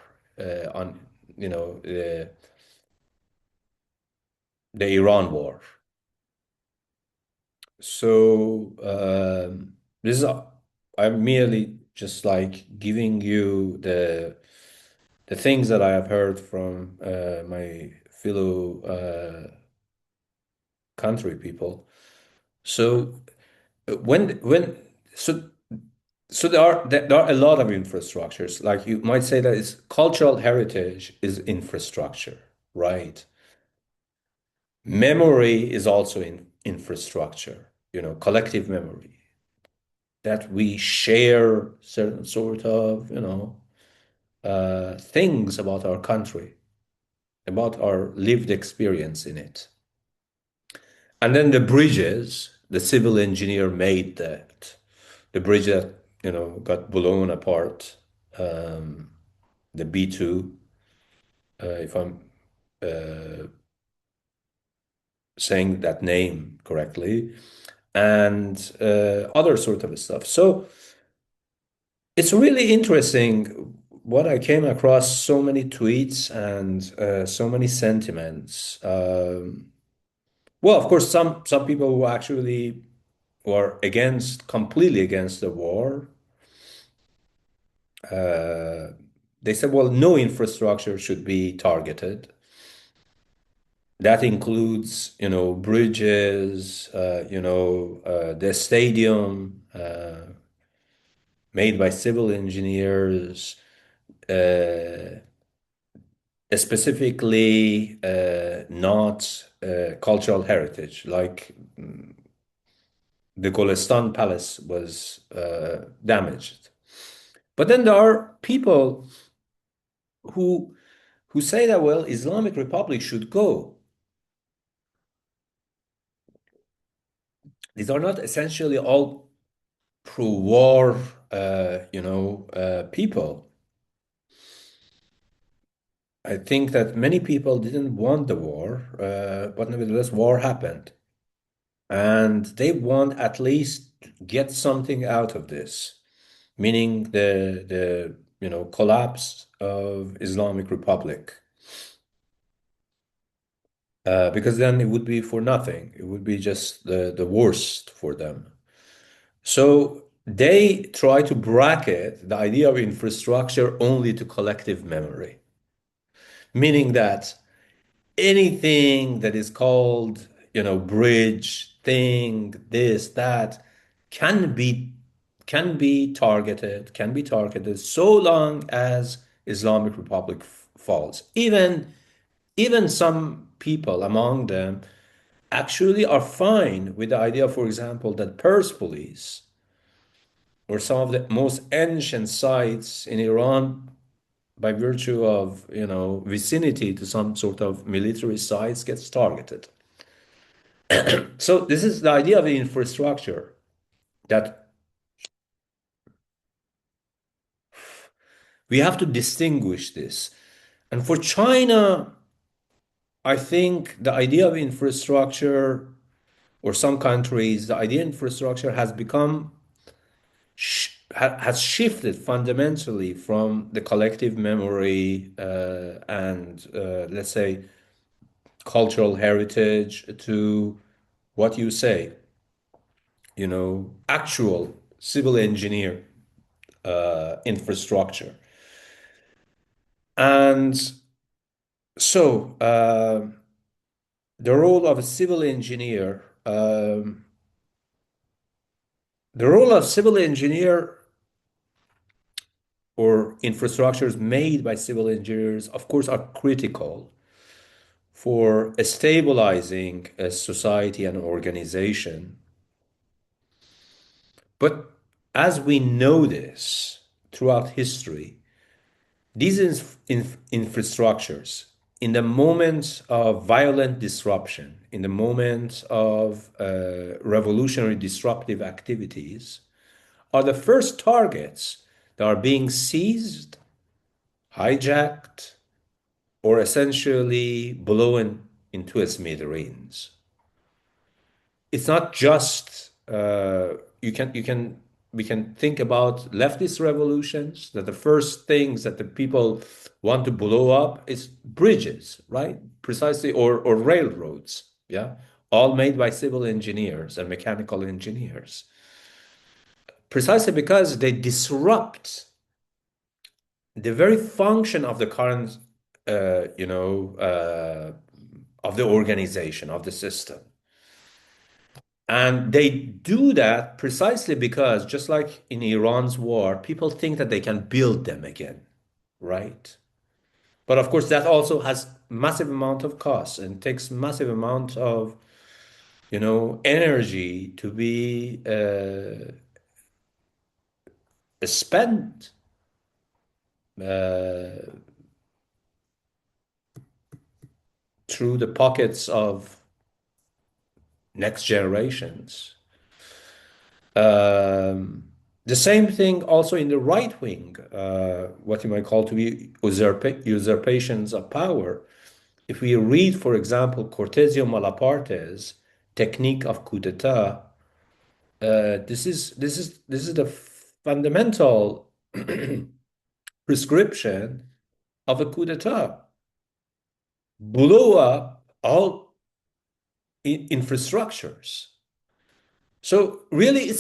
on, the Iran war. So this is I'm merely just like giving you the things that I have heard from my fellow country people. So when so So there are a lot of infrastructures. Like you might say that it's cultural heritage is infrastructure, right? Memory is also in infrastructure, collective memory that we share certain sort of, things about our country, about our lived experience in it. And then the bridges, the civil engineer made that. The bridge that, got blown apart, the B2, if I'm saying that name correctly, and other sort of stuff. So it's really interesting what I came across, so many tweets and so many sentiments. Well, of course, some people who actually were completely against the war. They said, well, no infrastructure should be targeted. That includes, bridges, the stadium made by civil engineers, specifically not cultural heritage, like the Golestan Palace was damaged. But then there are people who say that, well, Islamic Republic should go. These are not essentially all pro-war, people. I think that many people didn't want the war, but nevertheless, war happened. And they want at least get something out of this, meaning the collapse of Islamic Republic. Because then it would be for nothing. It would be just the worst for them. So they try to bracket the idea of infrastructure only to collective memory, meaning that anything that is called, bridge, thing, this, that, can be targeted so long as Islamic Republic falls. Even some people among them actually are fine with the idea, for example, that Persepolis or some of the most ancient sites in Iran, by virtue of, vicinity to some sort of military sites, gets targeted. So this is the idea of the infrastructure, that we have to distinguish this. And for China, I think the idea of infrastructure, or some countries, the idea of infrastructure has become has shifted fundamentally from the collective memory and let's say cultural heritage to what you say, actual civil engineer infrastructure. And so the role of a civil engineer, or infrastructures made by civil engineers, of course, are critical for stabilizing a society and organization. But as we know this throughout history, these infrastructures, in the moment of violent disruption, in the moment of revolutionary disruptive activities, are the first targets that are being seized, hijacked, or essentially blown into smithereens. It's not just we can think about leftist revolutions, that the first things that the people want to blow up is bridges, right? Precisely, or railroads, yeah, all made by civil engineers and mechanical engineers, precisely because they disrupt the very function of the current, of the organization, of the system. And they do that precisely because, just like in Iran's war, people think that they can build them again, right? But of course, that also has massive amount of costs and takes massive amount of, energy to be spent through the pockets of next generations. The same thing also in the right wing, what you might call to be usurpations of power. If we read, for example, Cortesio Malaparte's Technique of Coup d'etat, this is the fundamental prescription of a coup d'etat. Blow up all infrastructures. So really,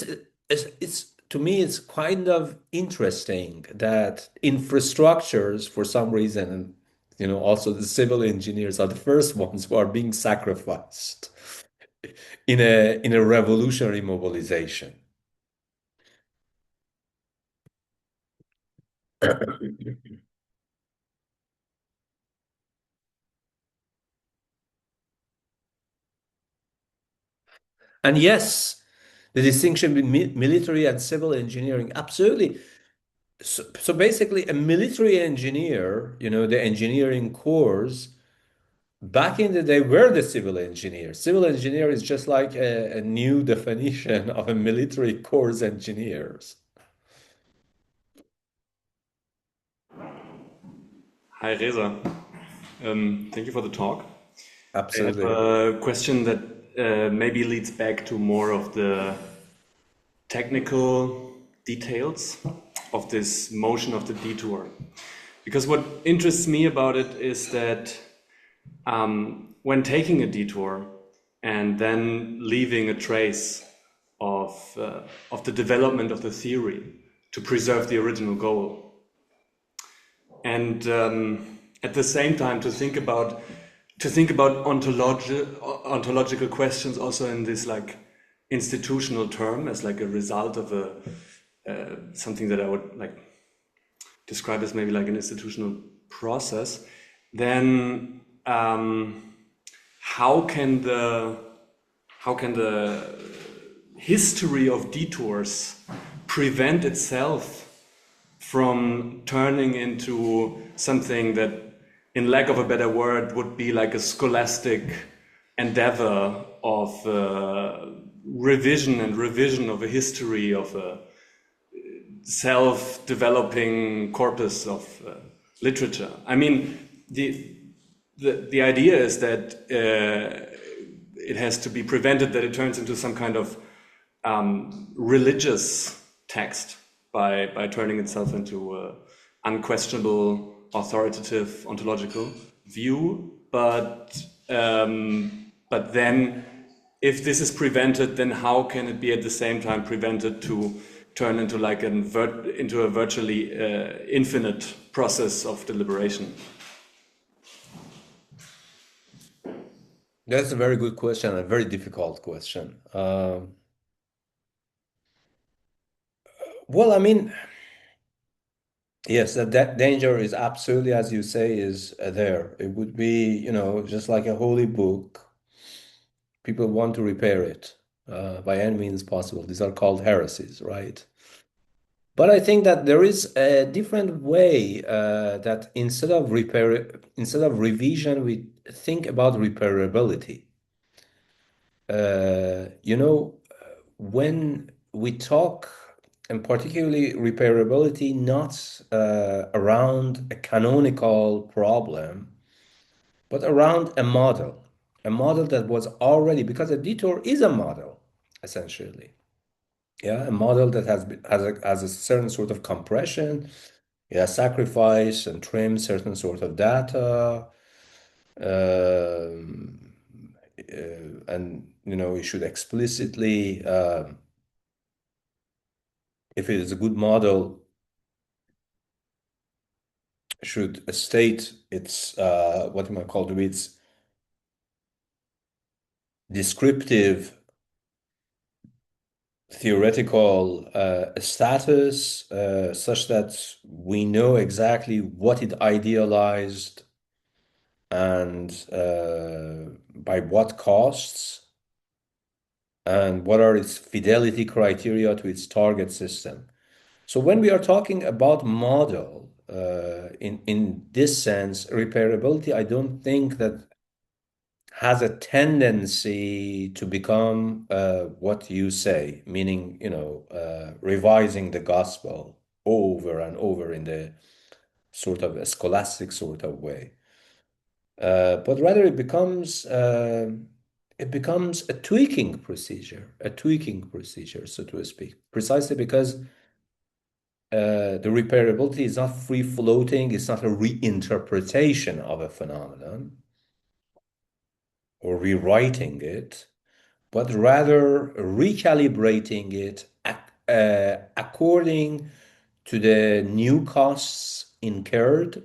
it's to me, it's kind of interesting that infrastructures, for some reason, and also the civil engineers are the first ones who are being sacrificed in a revolutionary mobilization. And yes, the distinction between military and civil engineering, absolutely. So basically, a military engineer, the engineering corps, back in the day, were the civil engineer. Civil engineer is just like a new definition of a military corps engineers. Hi, Reza. Thank you for the talk. Absolutely. I have a question that maybe leads back to more of the technical details of this motion of the detour. Because what interests me about it is that when taking a detour and then leaving a trace of the development of the theory to preserve the original goal, and at the same time to think about ontological questions also in this like institutional term as like a result of a something that I would like describe as maybe like an institutional process, then how can the history of detours prevent itself from turning into something that, in lack of a better word, would be like a scholastic endeavor of revision of a history of a self-developing corpus of literature? I mean, the idea is that it has to be prevented that it turns into some kind of religious text by turning itself into unquestionable, authoritative, ontological view. But then, if this is prevented, then how can it be at the same time prevented to turn into like into a virtually infinite process of deliberation? That's a very good question, a very difficult question. Well, I mean, yes, that danger is absolutely, as you say, is there. It would be, just like a holy book. People want to repair it by any means possible. These are called heresies, right? But I think that there is a different way that instead of revision, we think about repairability. When we talk, and particularly repairability, not around a canonical problem, but around a model that was already, because a detour is a model, essentially. Yeah, a model that has a certain sort of compression, yeah, sacrifice and trim certain sort of data, and you should explicitly, if it is a good model, should state its what you might call its descriptive theoretical status such that we know exactly what it idealized and by what costs, and what are its fidelity criteria to its target system. So when we are talking about model, in this sense, repairability, I don't think that has a tendency to become what you say, meaning, revising the gospel over and over in the sort of a scholastic sort of way. But rather it becomes a tweaking procedure, so to speak, precisely because the repairability is not free floating, it's not a reinterpretation of a phenomenon or rewriting it, but rather recalibrating it according to the new costs incurred,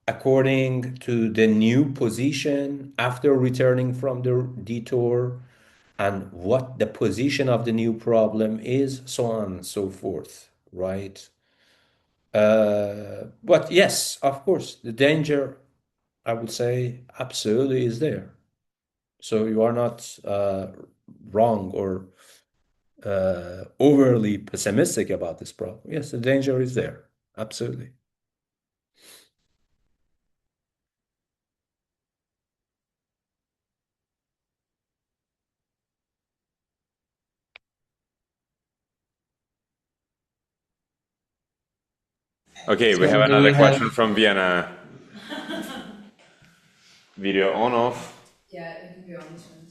according to the new position after returning from the detour, and what the position of the new problem is, so on and so forth, right? But yes, of course, the danger, I would say, absolutely is there. So you are not wrong or overly pessimistic about this problem. Yes, the danger is there. Absolutely. Okay, we So have do another we have question from Vienna. Video on off. Yeah, it can be on this one.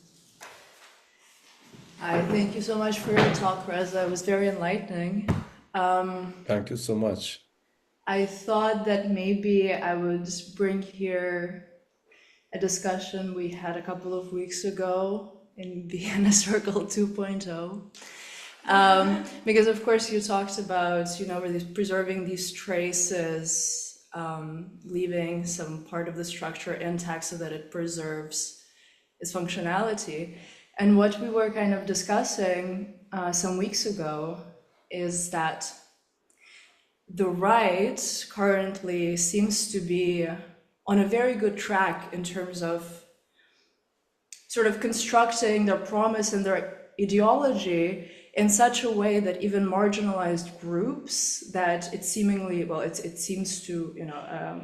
Hi, thank you so much for your talk, Reza. It was very enlightening. Thank you so much. I thought that maybe I would bring here a discussion we had a couple of weeks ago in Vienna Circle 2.0. Because of course you talked about, really preserving these traces, leaving some part of the structure intact so that it preserves its functionality. And what we were kind of discussing some weeks ago is that the right currently seems to be on a very good track in terms of sort of constructing their promise and their ideology in such a way that even marginalized groups that it seemingly, well, it seems to,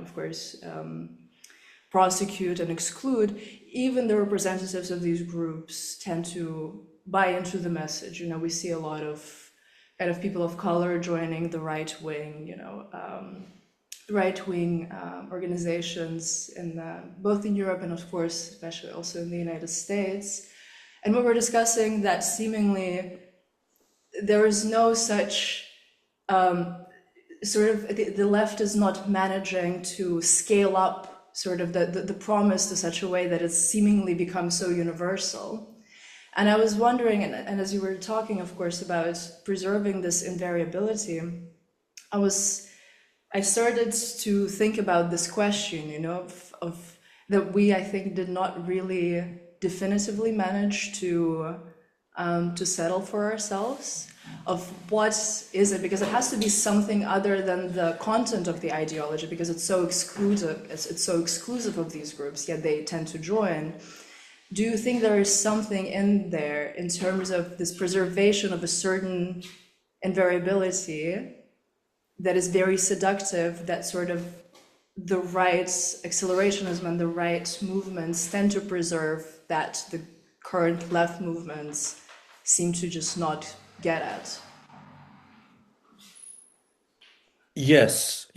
of course, prosecute and exclude, even the representatives of these groups tend to buy into the message. We see a lot of kind of people of color joining the right-wing, organizations both in Europe and of course, especially also in the United States. And we were discussing that seemingly there is no such sort of, the left is not managing to scale up sort of the promise to such a way that it's seemingly become so universal. And I was wondering, and as you were talking, of course, about preserving this invariability, I started to think about this question, of that we, I think, did not really definitively manage to settle for ourselves, of what is it, because it has to be something other than the content of the ideology, because it's so exclusive, it's so exclusive of these groups, yet they tend to join. Do you think there is something in there in terms of this preservation of a certain invariability that is very seductive, that sort of the right accelerationism and the right movements tend to preserve, that the current left movements seem to just not get at? Yes.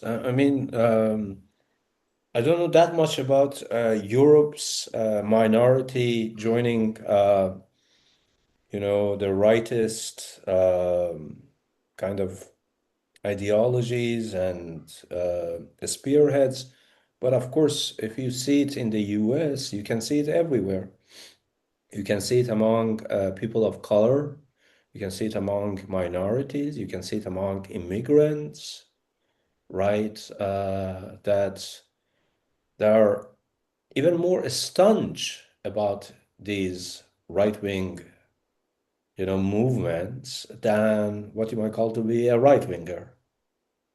I mean, I don't know that much about Europe's minority joining, the rightist kind of ideologies and spearheads. But of course, if you see it in the US, you can see it everywhere. You can see it among people of color. You can see it among minorities. You can see it among immigrants, right? That they are even more astonished about these right-wing, movements than what you might call to be a right-winger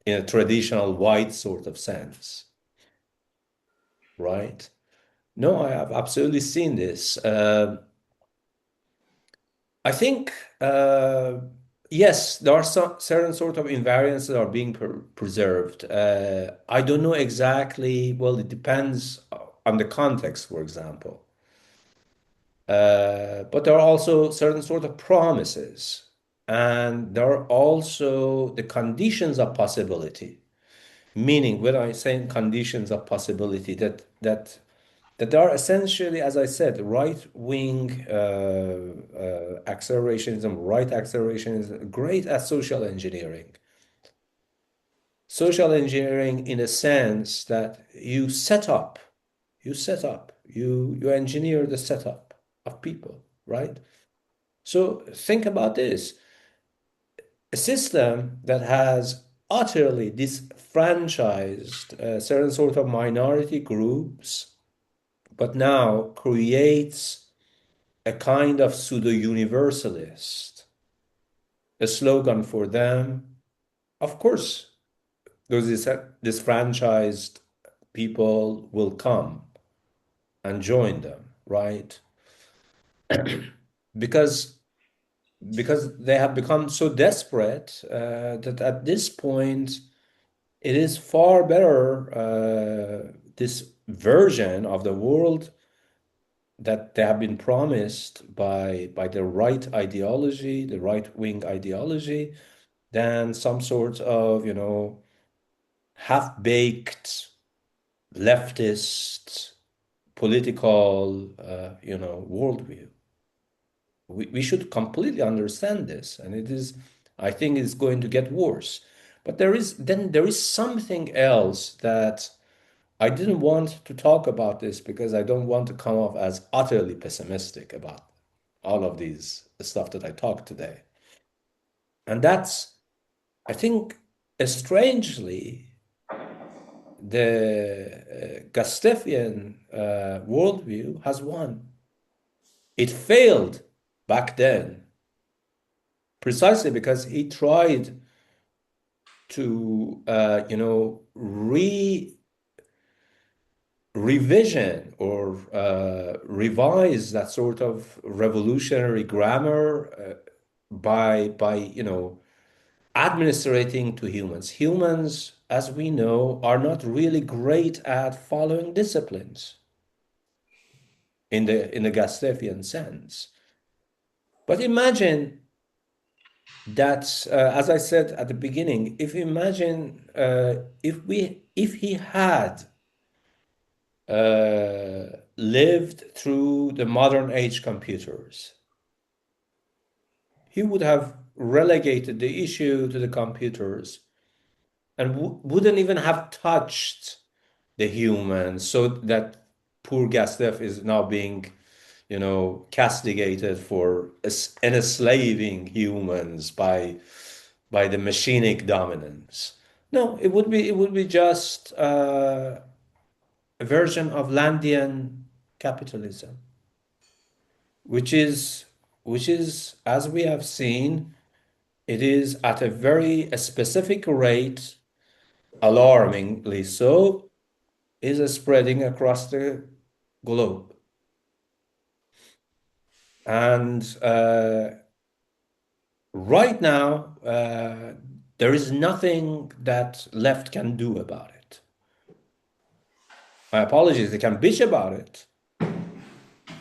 in a traditional white sort of sense, right? No, I have absolutely seen this. I think, yes, there are some certain sort of invariants that are being preserved. I don't know exactly, well, it depends on the context, for example. But there are also certain sort of promises, and there are also the conditions of possibility. Meaning, when I say conditions of possibility, that there are essentially, as I said, right-wing accelerationism, right accelerationism, great at social engineering. Social engineering in the sense that you engineer the setup of people, right? So think about this. A system that has utterly disfranchised certain sort of minority groups, but now creates a kind of pseudo-universalist, a slogan for them. Of course, those disfranchised people will come and join them, right? because they have become so desperate that at this point it is far better, this version of the world that they have been promised by the right ideology, the right-wing ideology, than some sort of, half-baked leftist political, worldview. We should completely understand this, and I think it's going to get worse. But there is something else that I didn't want to talk about this because I don't want to come off as utterly pessimistic about all of these stuff that I talked today. And that's, I think, strangely, the Gustavian worldview has won. It failed back then, precisely because he tried to, revision or revise that sort of revolutionary grammar by administrating to humans. Humans, as we know, are not really great at following disciplines in the Gustavian sense. But imagine that, as I said at the beginning, if he had lived through the modern age computers, he would have relegated the issue to the computers and wouldn't even have touched the humans, so that poor Gastev is now being, castigated for enslaving humans by the machinic dominance. No, it would be just a version of Landian capitalism, which is, as we have seen, it is at a very specific rate, alarmingly so, is spreading across the globe. And right now, there is nothing that left can do about it. My apologies, they can bitch about it,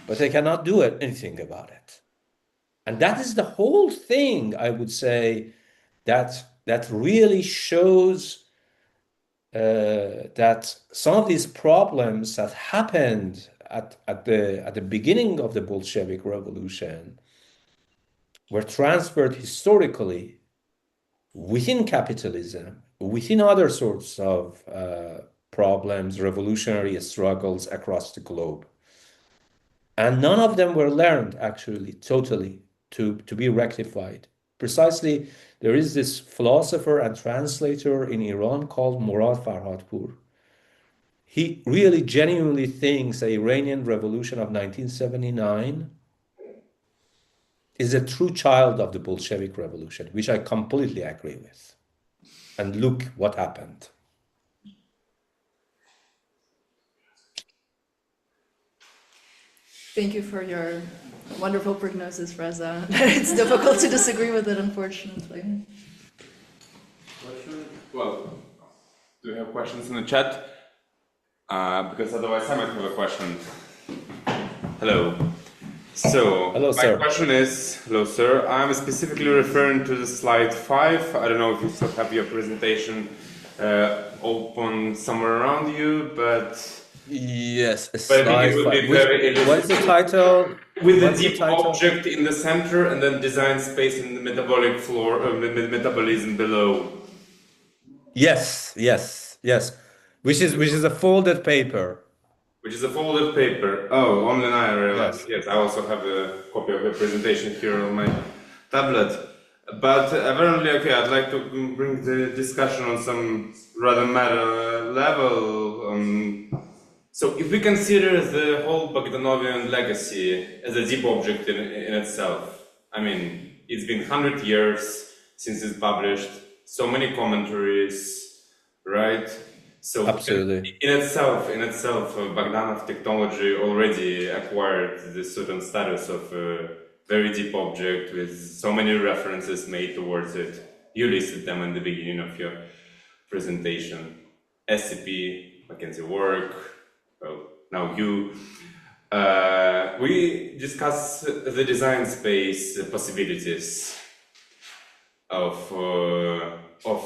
but they cannot do anything about it. And that is the whole thing, I would say, that really shows that some of these problems that happened at the beginning of the Bolshevik Revolution were transferred historically within capitalism, within other sorts of problems, revolutionary struggles across the globe. And none of them were learned, actually, totally, to be rectified. Precisely, there is this philosopher and translator in Iran called Murad Farhadpur. He really genuinely thinks the Iranian Revolution of 1979 is a true child of the Bolshevik Revolution, which I completely agree with. And look what happened. Thank you for your wonderful prognosis, Reza. It's difficult to disagree with it, unfortunately. Well, do we have questions in the chat? Because otherwise I might have a question. Hello. So, Hello, my sir. question is, hello, sir. I'm specifically referring to the slide 5. I don't know if you still have your presentation open somewhere around you, but Yes, I think it would be very what is the title? with the What's the deep title? object in the center and then design space in the metabolic floor, metabolism below. Yes. Which is a folded paper. Which is a folded paper. Oh, only now I realized. Yes. Yes, I also have a copy of the presentation here on my tablet. But apparently, okay, I'd like to bring the discussion on some rather meta level. So if we consider the whole Bogdanovian legacy as a deep object in itself, I mean, it's been 100 years since it's published, so many commentaries, right? So Absolutely. in itself, Bogdanov Tektology already acquired this certain status of a very deep object with so many references made towards it. You listed them in the beginning of your presentation. SCP, Mackenzie work, well, now you. We discuss the design space possibilities of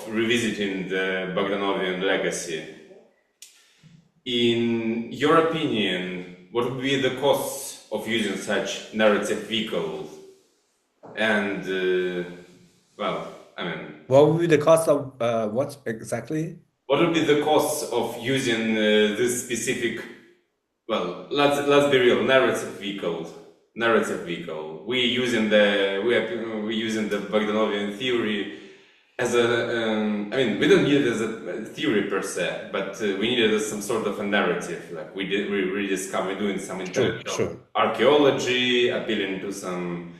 revisiting the Bogdanovian legacy. In your opinion, what would be the costs of using such narrative vehicles? And, well, I mean... What would be the cost of what exactly? What would be the costs of using this specific, well, let's be real, narrative vehicle. We're using the Bogdanovian theory as a, I mean, we don't need it as a theory per se, but we need it as some sort of a narrative. Like we rediscover, doing some intellectual archaeology, appealing to some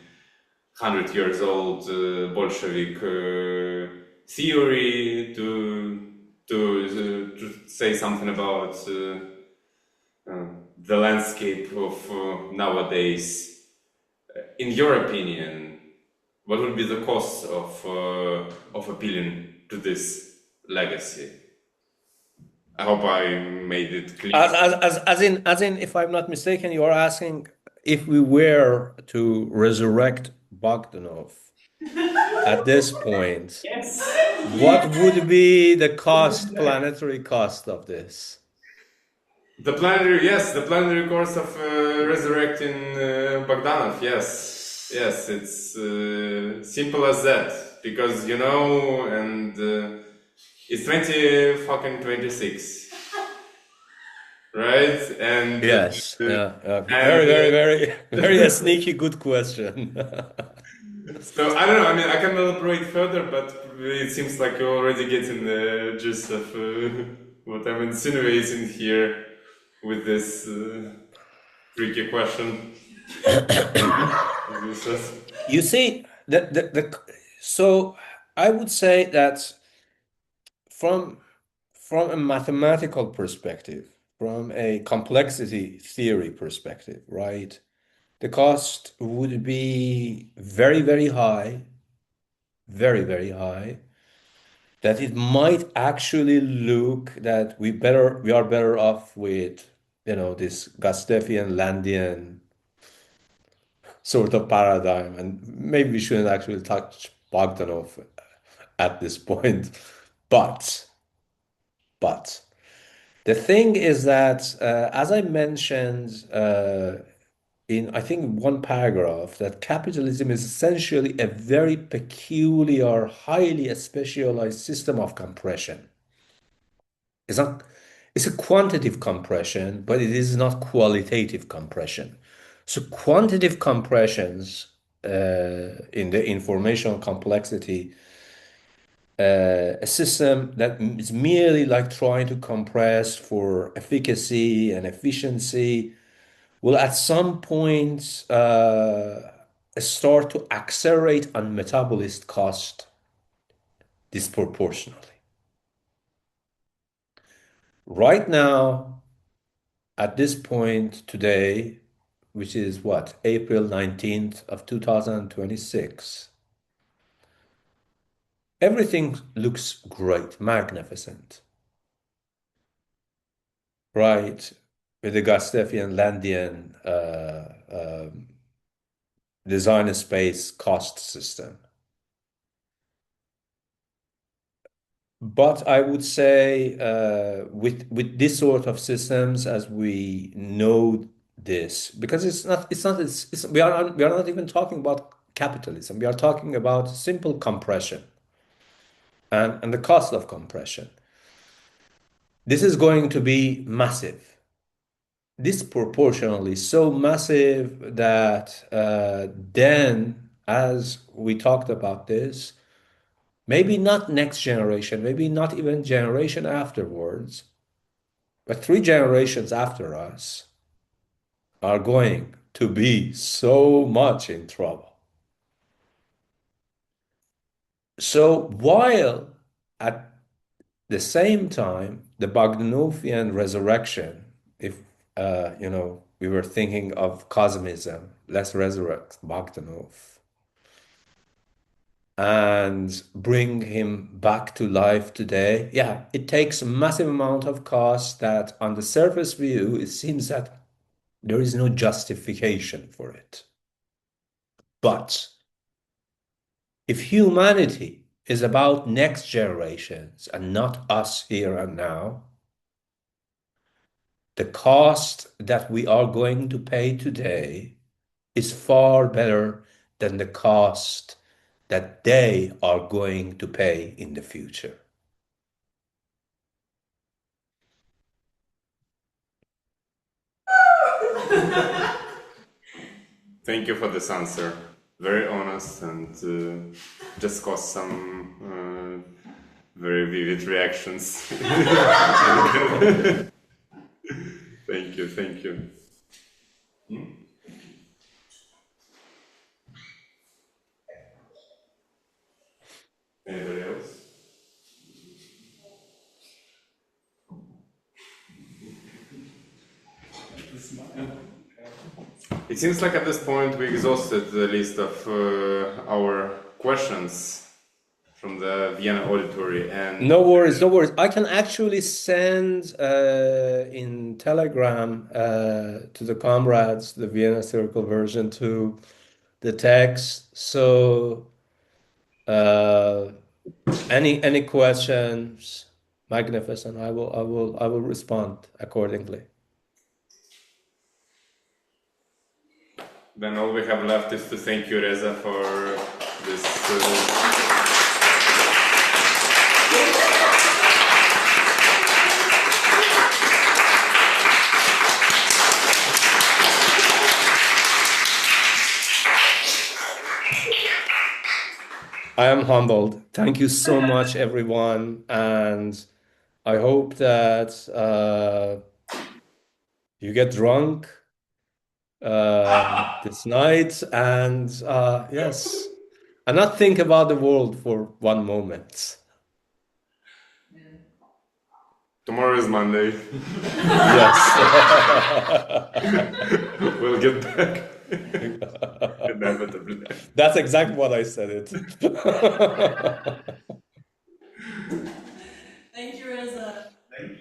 100 years old Bolshevik theory to say something about the landscape of nowadays. In your opinion, what would be the cost of appealing to this legacy? I hope I made it clear. As in, if I'm not mistaken, you are asking if we were to resurrect Bogdanov at this point, Yes. what would be the planetary cost of this? The planetary cost of resurrecting Bogdanov, yes, it's simple as that, because and it's 2026, right? And yes, very a sneaky good question. So I don't know. I mean, I can elaborate further, but it seems like you're already getting the gist of what I'm insinuating here with this tricky question. You see, so I would say that from a mathematical perspective, from a complexity theory perspective, right? The cost would be very, very high, very, very high. That it might actually look that we are better off with, this Gustavian Landian sort of paradigm, and maybe we shouldn't actually touch Bogdanov at this point. But the thing is that, as I mentioned in, I think, one paragraph, that capitalism is essentially a very peculiar, highly specialized system of compression. It's a quantitative compression, but it is not qualitative compression. So quantitative compressions in the informational complexity, a system that is merely like trying to compress for efficacy and efficiency, will at some point start to accelerate on metabolist cost disproportionately. Right now, at this point today, which is what, April 19th of 2026, everything looks great, magnificent, right? With the Gustavian Landian design space cost system. But I would say with this sort of systems, as we know this, because we are not even talking about capitalism. We are talking about simple compression and the cost of compression. This is going to be massive, disproportionately so massive that then, as we talked about this, maybe not next generation, maybe not even generation afterwards, but 3 generations after us are going to be so much in trouble. So while at the same time, the Bogdanovian resurrection, if we were thinking of cosmism, let's resurrect Bogdanov and bring him back to life today. Yeah, it takes a massive amount of cost that on the surface view, it seems that there is no justification for it. But if humanity is about next generations and not us here and now, the cost that we are going to pay today is far better than the cost that they are going to pay in the future. Thank you for this answer. Very honest and just caused some very vivid reactions. Thank you, thank you. Anybody else? It seems like at this point we exhausted the list of our questions from the Vienna auditory, and no worries. I can actually send in Telegram to the comrades the Vienna Circle version to the text. So any questions, magnificent. I will respond accordingly. then all we have left is to thank you, Reza, for this. I am humbled. Thank you so much, everyone, and I hope that you get drunk this night and yes, and not think about the world for one moment. Tomorrow is Monday. Yes. We'll get back. Inevitably. That's exactly what I said it. Thank you, Reza.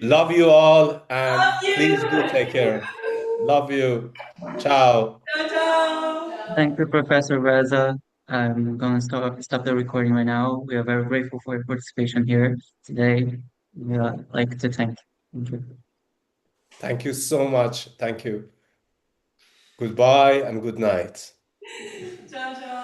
Love you all, and please do take care. Love you. Ciao. Ciao, ciao. Thank you, Professor Reza. I'm going to stop the recording right now. We are very grateful for your participation here today. We would like to thank you. Thank you. Thank you so much. Thank you. Goodbye and good night. Ciao, ciao.